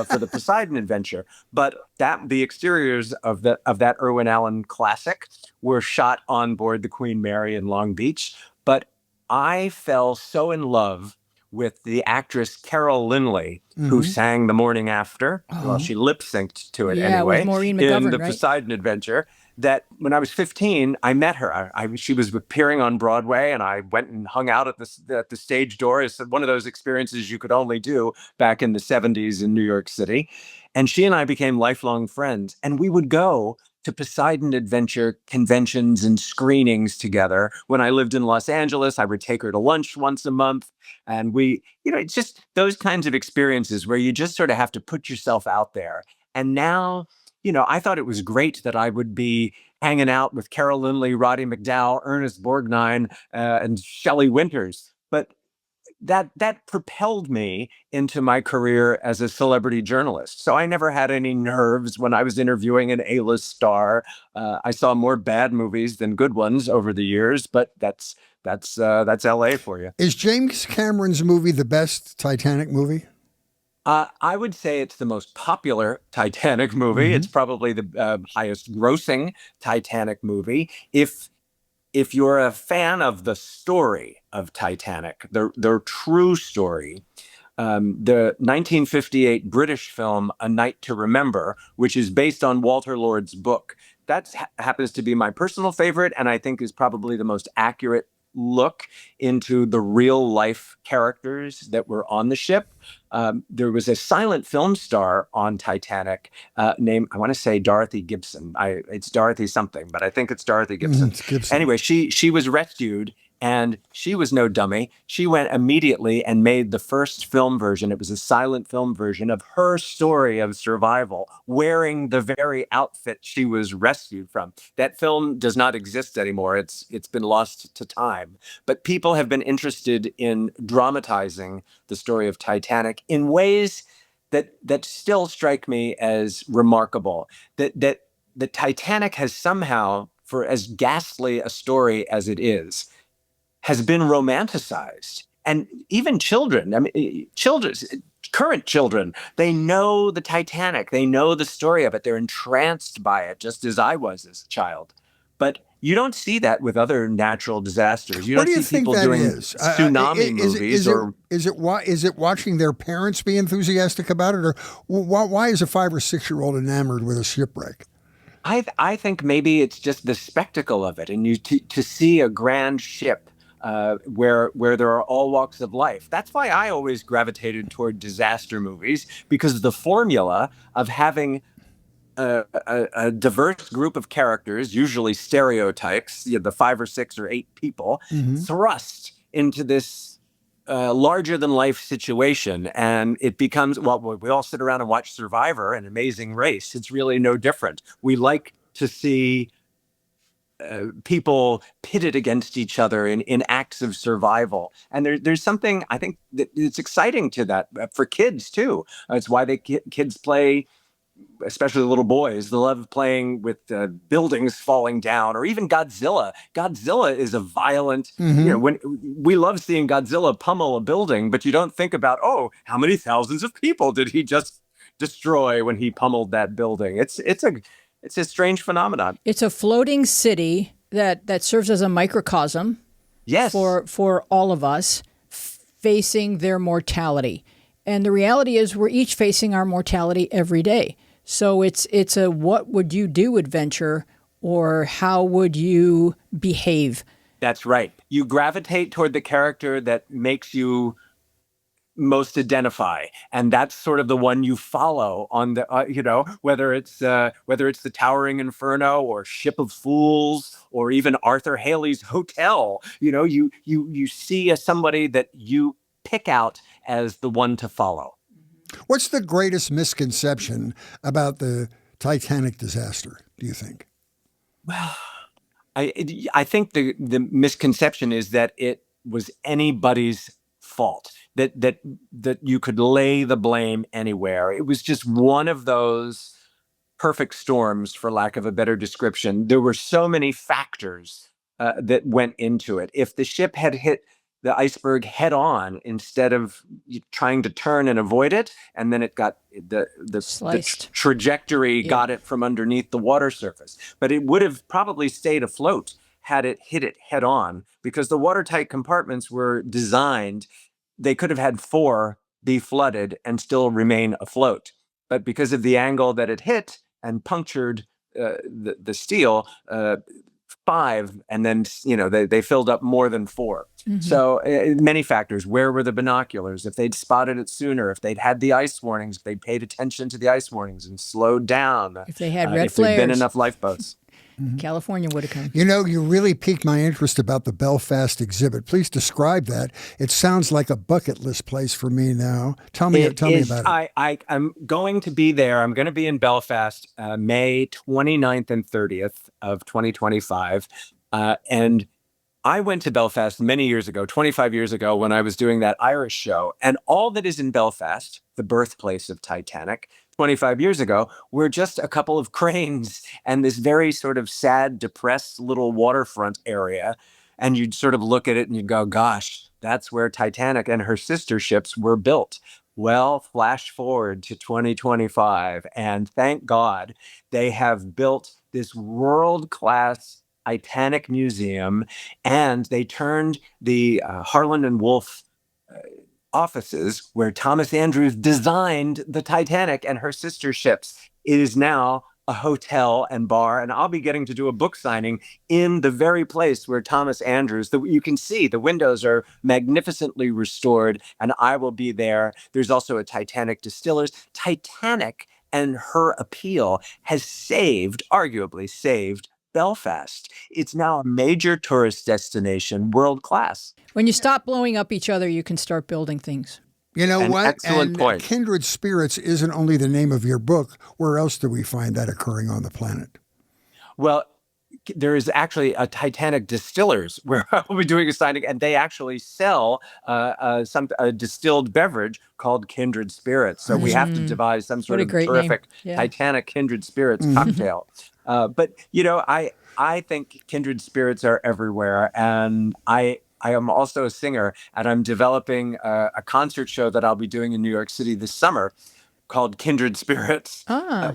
for The Poseidon Adventure. But the exteriors of that Irwin Allen classic were shot on board the Queen Mary in Long Beach. But I fell so in love with the actress Carol Lynley, mm-hmm. who sang The Morning After. Oh. Well, she lip-synced to it anyway. With Maureen McGovern, in The right? Poseidon Adventure. That when I was 15, I met her. She was appearing on Broadway, and I went and hung out at the stage door. It's one of those experiences you could only do back in the 70s in New York City. And she and I became lifelong friends. And we would go to Poseidon Adventure conventions and screenings together. When I lived in Los Angeles, I would take her to lunch once a month. And it's just those kinds of experiences where you just sort of have to put yourself out there. And now, I thought it was great that I would be hanging out with Carol Lynley, Roddy McDowall, Ernest Borgnine, and Shelley Winters. But that propelled me into my career as a celebrity journalist. So I never had any nerves when I was interviewing an A-list star. I saw more bad movies than good ones over the years, but that's LA for you. Is James Cameron's movie the best Titanic movie? I would say it's the most popular Titanic movie. Mm-hmm. It's probably the highest grossing Titanic movie. If you're a fan of the story of Titanic, the true story, the 1958 British film A Night to Remember, which is based on Walter Lord's book, that happens to be my personal favorite, and I think is probably the most accurate look into the real life characters that were on the ship. There was a silent film star on Titanic named, I want to say Dorothy Gibson. It's Dorothy something, but I think it's Dorothy Gibson. It's Gibson. Anyway, she was rescued And she was no dummy. She went immediately and made the first film version. It was a silent film version of her story of survival, wearing the very outfit she was rescued from. That film does not exist anymore. It's been lost to time. But people have been interested in dramatizing the story of Titanic in ways that still strike me as remarkable. That the Titanic has somehow, for as ghastly a story as it is, has been romanticized. And even children, I mean, current children, they know the Titanic, they know the story of it, they're entranced by it, just as I was as a child. But you don't see that with other natural disasters. You What don't do you see think people that doing is? tsunami movies. Is it watching their parents be enthusiastic about it, or why is a 5 or 6-year-old enamored with a shipwreck? I think maybe it's just the spectacle of it, and to see a grand ship where there are all walks of life. That's why I always gravitated toward disaster movies, because the formula of having a diverse group of characters, usually stereotypes, the 5 or 6 or 8 people, thrust into this larger than life situation. And it becomes, well, we all sit around and watch Survivor and Amazing Race. It's really no different. We like to see people pitted against each other in acts of survival. And there's something, I think, that it's exciting to that for kids too. It's why kids play, especially little boys, they love playing with buildings falling down, or even Godzilla. Godzilla is a violent, when we love seeing Godzilla pummel a building, but you don't think about, oh, how many thousands of people did he just destroy when he pummeled that building? It's a strange phenomenon. It's a floating city that serves as a microcosm, yes, for all of us facing their mortality. And the reality is we're each facing our mortality every day. So it's a what would you do adventure, or how would you behave? That's right. You gravitate toward the character that makes you most identify, and that's sort of the one you follow on the whether it's the Towering Inferno or Ship of Fools or even Arthur Haley's Hotel. You see somebody that you pick out as the one to follow. What's the greatest misconception about the Titanic disaster, do you think? Well, I think the misconception is that it was anybody's fault, that you could lay the blame anywhere. It was just one of those perfect storms, for lack of a better description. There were so many factors that went into it. If the ship had hit the iceberg head on instead of trying to turn and avoid it, and then it got the trajectory got it from underneath the water surface. But it would have probably stayed afloat had it hit it head on, because the watertight compartments were designed. They could have had 4 be flooded and still remain afloat. But because of the angle that it hit and punctured the steel, 5, and then they filled up more than 4. So many factors. Where were the binoculars? If they'd spotted it sooner, if they'd had the ice warnings, if they'd paid attention to the ice warnings and slowed down, if they had red if flares, there'd been enough lifeboats. California would have come. You really piqued my interest about the Belfast exhibit. Please describe that. It sounds like a bucket list place for me now. Tell me about it. I'm going to be there. I'm going to be in Belfast May 29th and 30th of 2025. And I went to Belfast many years ago, 25 years ago, when I was doing that Irish show. And all that is in Belfast, the birthplace of Titanic, 25 years ago, were just a couple of cranes and this very sort of sad, depressed little waterfront area. And you'd sort of look at it and you'd go, gosh, that's where Titanic and her sister ships were built. Well, flash forward to 2025, and thank God they have built this world-class Titanic Museum, and they turned the Harland and Wolff offices where Thomas Andrews designed the Titanic and her sister ships. It is now a hotel and bar, and I'll be getting to do a book signing in the very place where Thomas Andrews, you can see the windows are magnificently restored, and I will be there. There's also a Titanic Distillers. Titanic and her appeal has arguably saved Belfast. It's now a major tourist destination, world class. When you stop blowing up each other, you can start building things. You know An what? excellent And point. Kindred Spirits isn't only the name of your book. Where else do we find that occurring on the planet? Well, there is actually a Titanic Distillers where I will be doing a signing, and they actually sell a distilled beverage called Kindred Spirits. So we have to devise some sort of terrific Titanic Kindred Spirits cocktail. But I think Kindred Spirits are everywhere, and I am also a singer, and I'm developing a concert show that I'll be doing in New York City this summer called Kindred Spirits,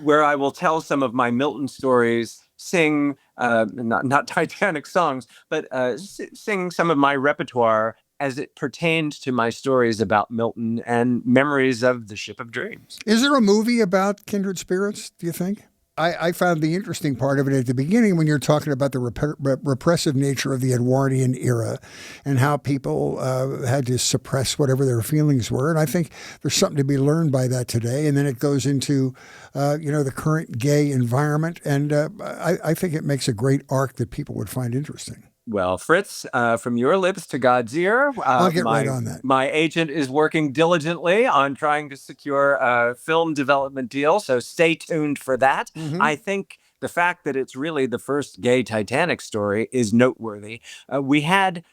where I will tell some of my Milton stories, sing not Titanic songs, but sing some of my repertoire as it pertains to my stories about Milton and memories of the Ship of Dreams. Is there a movie about Kindred Spirits, do you think? I found the interesting part of it at the beginning when you're talking about the repressive nature of the Edwardian era and how people had to suppress whatever their feelings were. And I think there's something to be learned by that today. And then it goes into, the current gay environment. And I think it makes a great arc that people would find interesting. Well, Fritz, from your lips to God's ear, I'll get right on that. My agent is working diligently on trying to secure a film development deal, so stay tuned for that. I think the fact that it's really the first gay Titanic story is noteworthy. We had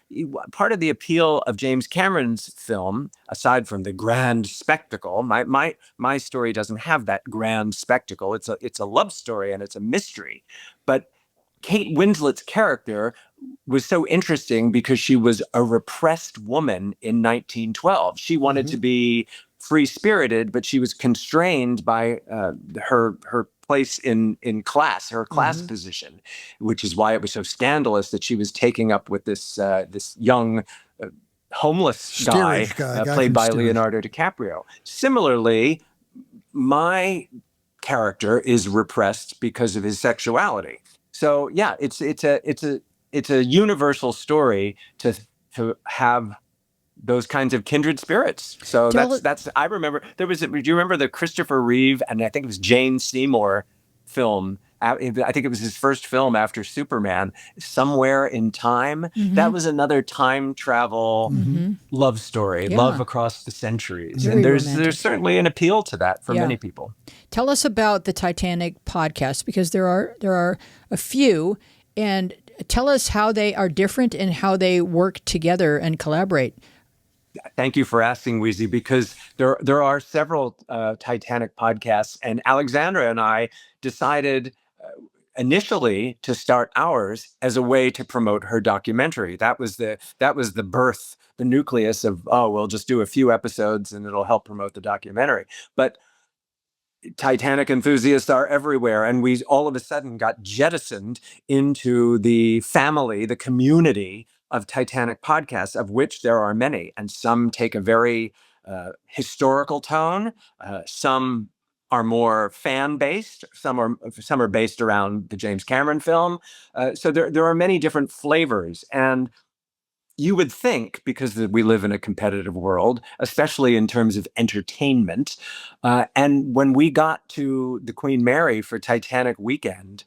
part of the appeal of James Cameron's film, aside from the grand spectacle. My story doesn't have that grand spectacle. It's a love story and it's a mystery, but Kate Winslet's character was so interesting because she was a repressed woman in 1912. She wanted to be free-spirited, but she was constrained by her place in class, her class position, which is why it was so scandalous that she was taking up with this young homeless guy played by Leonardo DiCaprio. Similarly, my character is repressed because of his sexuality. So yeah, it's a universal story to have those kinds of kindred spirits. So that's I remember do you remember the Christopher Reeve and I think it was Jane Seymour film? I think it was his first film after Superman, Somewhere in Time. That was another time travel love story, love across the centuries. Very and romantic. there's certainly an appeal to that for many people. Tell us about the Titanic podcast, because there are a few, and tell us how they are different and how they work together and collaborate. Thank you for asking, Wheezy, because there are several Titanic podcasts, and Alexandra and I decided initially to start ours as a way to promote her documentary. That was the birth, the nucleus of, we'll just do a few episodes and it'll help promote the documentary. But Titanic enthusiasts are everywhere, and we all of a sudden got jettisoned into the family, the community of Titanic podcasts, of which there are many, and some take a very historical tone. Some are more fan-based. Some are based around the James Cameron film. So there are many different flavors, and you would think, because we live in a competitive world, especially in terms of entertainment, and when we got to the Queen Mary for Titanic weekend,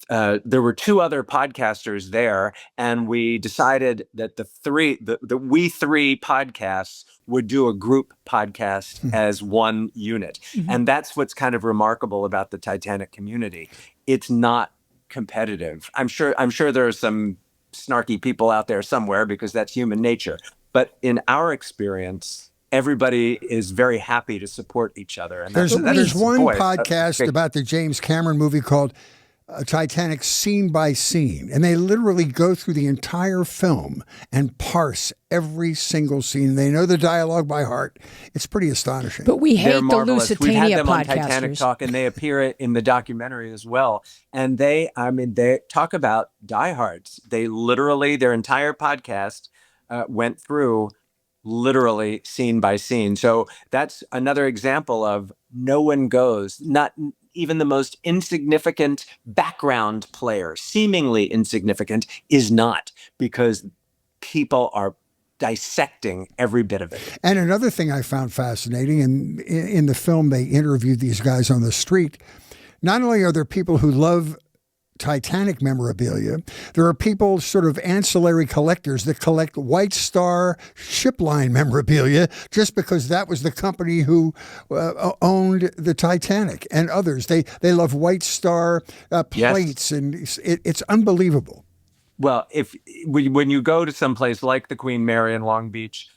there were two other podcasters there, and we decided that the We Three podcasts would do a group podcast as one unit. And that's what's kind of remarkable about the Titanic community. It's not competitive. I'm sure there are some snarky people out there somewhere, because that's human nature. But in our experience, everybody is very happy to support each other. And there's one podcast about the James Cameron movie called Titanic Scene by Scene, and they literally go through the entire film and parse every single scene. They know the dialogue by heart. It's pretty astonishing. But we hate the Lusitania We've had them podcasters. on Titanic Talk, and they appear in the documentary as well. And they talk about diehards. They literally, their entire podcast went through literally scene by scene. So that's another example of no one goes, not even the most insignificant background player, seemingly insignificant, is not, because people are dissecting every bit of it. And another thing I found fascinating, and in the film they interviewed these guys on the street, not only are there people who love Titanic memorabilia. There are people, sort of ancillary collectors, that collect White Star ship line memorabilia just because that was the company who owned the Titanic, and others. They love White Star plates, and it's unbelievable. Well, when you go to some place like the Queen Mary in Long Beach,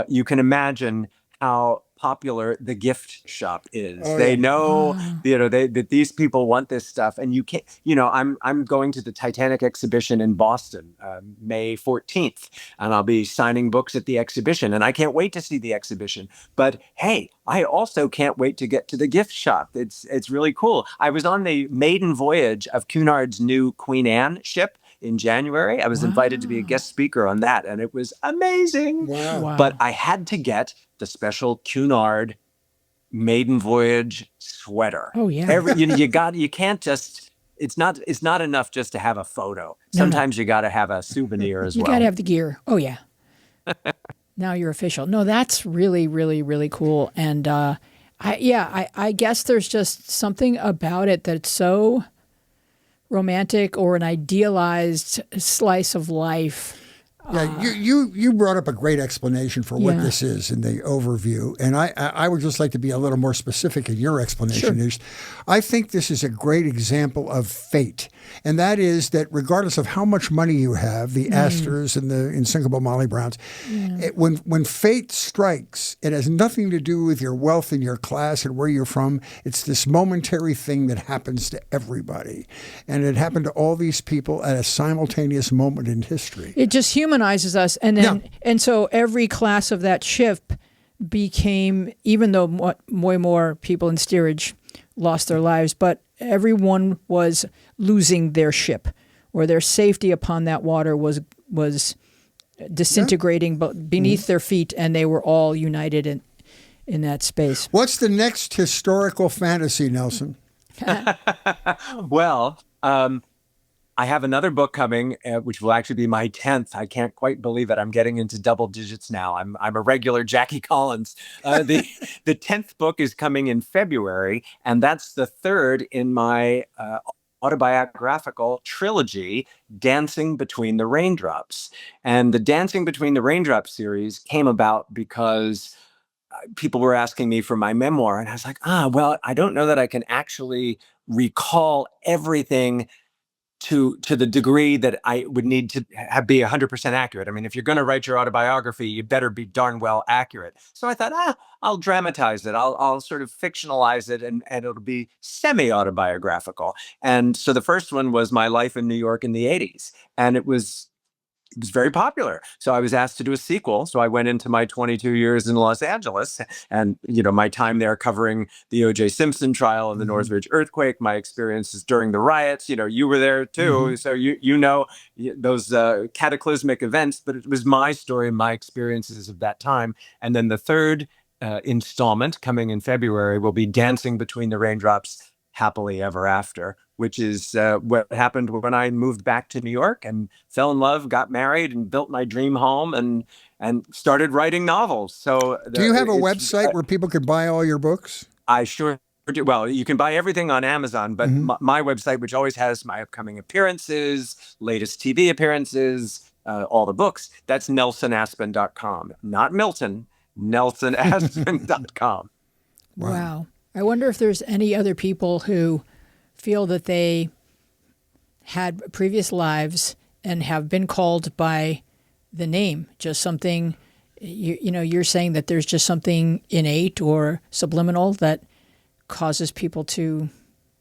you can imagine how popular the gift shop is. They know, that these people want this stuff, and you can't. I'm going to the Titanic exhibition in Boston, May 14th, and I'll be signing books at the exhibition, and I can't wait to see the exhibition. But hey, I also can't wait to get to the gift shop. It's really cool. I was on the maiden voyage of Cunard's new Queen Anne ship in January. I was invited to be a guest speaker on that, and it was amazing. Wow. But I had to get the special Cunard maiden voyage sweater. Oh yeah. You can't just. It's not enough just to have a photo. Sometimes you got to have a souvenir as well. You got to have the gear. Oh yeah. Now you're official. No, that's really, really, really cool. And I guess there's just something about it that's so romantic, or an idealized slice of life. Yeah, you brought up a great explanation for what this is in the overview, and I would just like to be a little more specific in your explanation. Sure. I think this is a great example of fate, and that is that regardless of how much money you have, the Astors and the insinkable Molly Browns, when fate strikes, it has nothing to do with your wealth and your class and where you're from. It's this momentary thing that happens to everybody, and it happened to all these people at a simultaneous moment in history. It just humanizes us, and then and so every class of that ship became, even though way more people in steerage lost their lives, but everyone was losing their ship, or their safety upon that water was disintegrating beneath their feet, and they were all united in that space. What's the next historical fantasy, Nelson? Well, I have another book coming, which will actually be my 10th. I can't quite believe it. I'm getting into double digits now. I'm a regular Jackie Collins. The 10th book is coming in February, and that's the third in my autobiographical trilogy, Dancing Between the Raindrops. And the Dancing Between the Raindrops series came about because people were asking me for my memoir, and I was like, well, I don't know that I can actually recall everything to the degree that I would need to be 100% accurate. I mean, if you're going to write your autobiography, you better be darn well accurate. So I thought, I'll dramatize it. I'll sort of fictionalize it, and it'll be semi-autobiographical. And so the first one was my life in New York in the 80s, and it was very popular. So I was asked to do a sequel. So I went into my 22 years in Los Angeles, and my time there covering the O.J. Simpson trial and the Northridge earthquake, my experiences during the riots. You were there too, so you know those cataclysmic events. But it was my story, my experiences of that time. And then the third installment coming in February will be Dancing Between the Raindrops, Happily Ever After, which is what happened when I moved back to New York and fell in love, got married, and built my dream home, and started writing novels. So, do you have a website where people can buy all your books? I sure do. Well, you can buy everything on Amazon, but my website, which always has my upcoming appearances, latest TV appearances, all the books, that's nelsonaspen.com. Not Milton, nelsonaspen.com. Wow. I wonder if there's any other people who feel that they had previous lives and have been called by the name, just something, you're saying that there's just something innate or subliminal that causes people to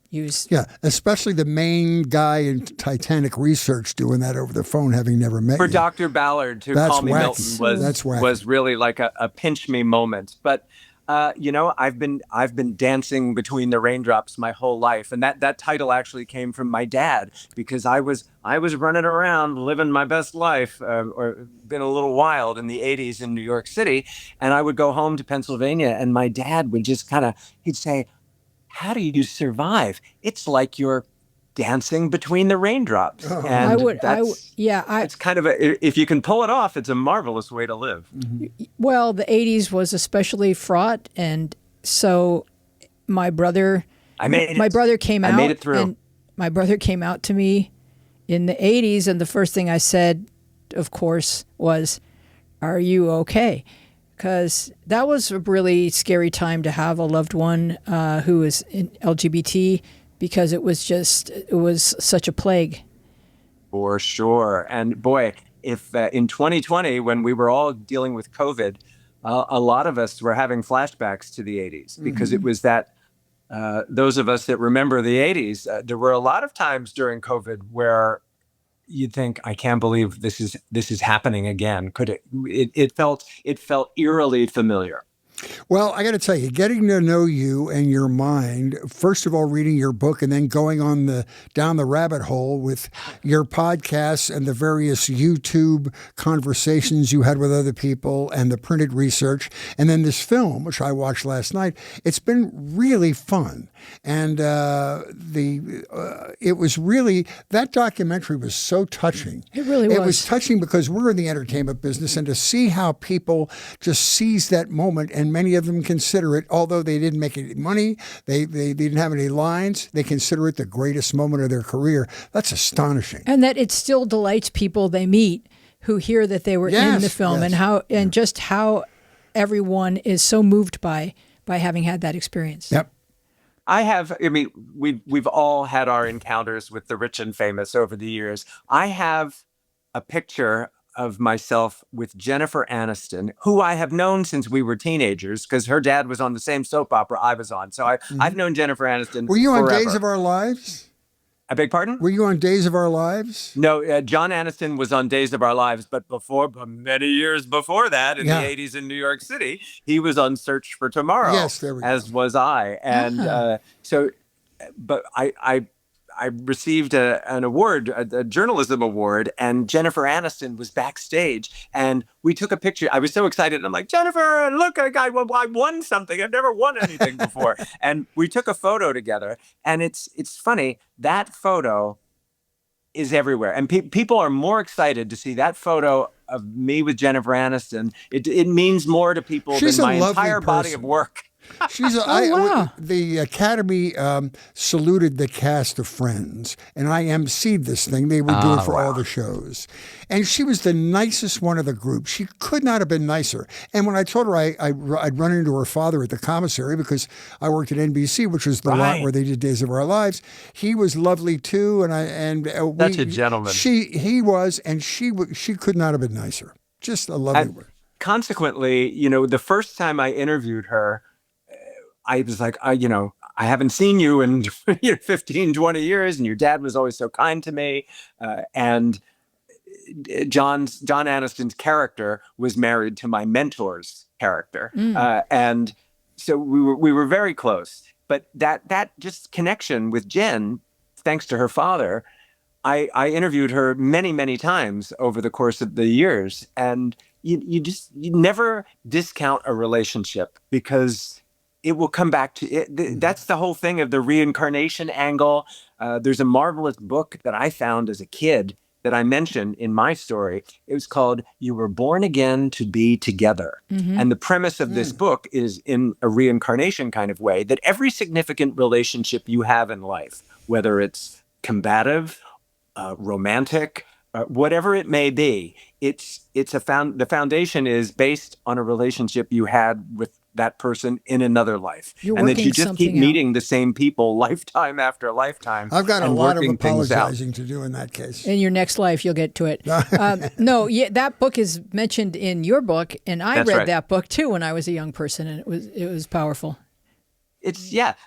use. Yeah, especially the main guy in Titanic research doing that over the phone, having never met For you. Dr. Ballard to That's call me wacky. Milton was really like a pinch me moment. But I've been dancing between the raindrops my whole life, and that title actually came from my dad, because I was running around living my best life, or been a little wild in the 80s in New York City, and I would go home to Pennsylvania, and my dad would just he'd say, "How do you survive? It's like you're dancing between the raindrops." And it's kind of if you can pull it off, it's a marvelous way to live. Well, the 80s was especially fraught, and so my brother came out. I made it through. my brother came out to me in the 80s, and the first thing I said, of course, was, "Are you okay?" Because that was a really scary time to have a loved one who was in LGBT, because it was such a plague. For sure. And boy, if in 2020, when we were all dealing with COVID, a lot of us were having flashbacks to the 80s, because it was that those of us that remember the 80s, there were a lot of times during COVID where you'd think, I can't believe this is happening again. Could it? It felt eerily familiar. Well, I got to tell you, getting to know you and your mind, first of all, reading your book, and then going down the rabbit hole with your podcasts and the various YouTube conversations you had with other people and the printed research, and then this film, which I watched last night. It's been really fun. And it was really, that documentary was so touching. It really was. It was touching because we're in the entertainment business, and to see how people just seize that moment, and many of them consider it, although they didn't make any money, they didn't have any lines, they consider it the greatest moment of their career. That's astonishing. And that it still delights people they meet who hear that they were in the film, and just how everyone is so moved by having had that experience. Yep. We've all had our encounters with the rich and famous over the years. I have a picture of myself with Jennifer Aniston, who I have known since we were teenagers, because her dad was on the same soap opera I was on. So I've known Jennifer Aniston. Were you forever. on Days of Our Lives? I beg pardon? Were you on Days of Our Lives? No, John Aniston was on Days of Our Lives, but many years before that, in the 80s in New York City, he was on Search for Tomorrow. Yes, there we go. As was I. And but I received an award, a journalism award, and Jennifer Aniston was backstage, and we took a picture. I was so excited. And I'm like, Jennifer, look, I won something. I've never won anything before. And we took a photo together, and it's funny. That photo is everywhere, and people are more excited to see that photo of me with Jennifer Aniston. It means more to people than my entire body of work. The Academy saluted the cast of Friends, and I emceed this thing. They were doing for all the shows. And she was the nicest one of the group. She could not have been nicer. And when I told her I'd run into her father at the commissary, because I worked at NBC, which was the lot where they did Days of Our Lives, he was lovely too. Such a gentleman. He was, and she could not have been nicer. Just a lovely one. Consequently, the first time I interviewed her, I was like, I haven't seen you in 15, 20 years, and your dad was always so kind to me. And John Aniston's character was married to my mentor's character. And so we were very close. But that just connection with Jen, thanks to her father, I interviewed her many, many times over the course of the years. And you never discount a relationship, because it will come back to it. That's the whole thing of the reincarnation angle. There's a marvelous book that I found as a kid that I mentioned in my story. It was called You Were Born Again to Be Together. And the premise of this book is, in a reincarnation kind of way, that every significant relationship you have in life, whether it's combative, romantic, whatever it may be, the foundation is based on a relationship you had with that person in another life, and that you just keep meeting the same people lifetime after lifetime. I've got a lot of apologizing to do in that case. In your next life, you'll get to it. That book is mentioned in your book, and I read that book too when I was a young person, and it was powerful.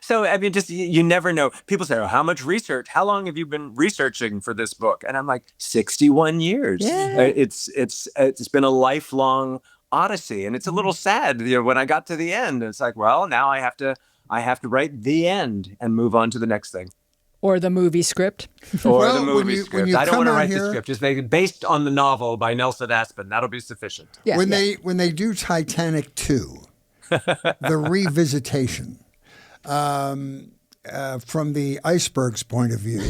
So you never know. People say, how much research? How long have you been researching for this book? And I'm like, 61 years. Yeah. It's been a lifelong odyssey, and it's a little sad. When I got to the end, it's like, well, now I have to write the end and move on to the next thing. Or the movie script. Or the movie script. I don't want to write the script. Just make it based on the novel by Nelson Aspen. That'll be sufficient. Yeah, when they do Titanic 2, the revisitation, from the iceberg's point of view,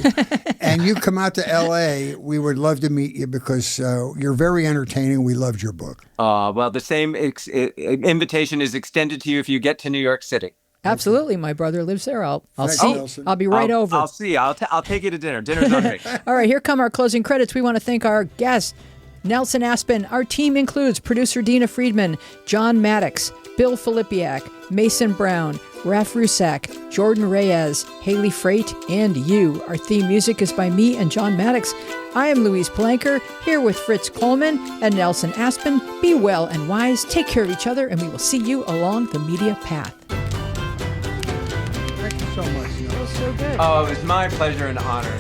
and you come out to L.A., we would love to meet you, because you're very entertaining. We loved your book. Well, the same invitation is extended to you if you get to New York City. Absolutely. My brother lives there. I'll Thanks, see. Nelson. I'll be right over. I'll see. I'll take you to dinner. Dinner's on me. All right, here come our closing credits. We want to thank our guest, Nelson Aspen. Our team includes producer Dina Friedman, John Maddox, Bill Filipiak, Mason Brown, Raf Rusak, Jordan Reyes, Haley Freight, and you. Our theme music is by me and John Maddox. I am Louise Palanker, here with Fritz Coleman and Nelson Aspen. Be well and wise, take care of each other, and we will see you along the media path. Thank you so much. That was so good. Oh, it was my pleasure and honor.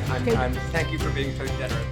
Thank you for being so generous.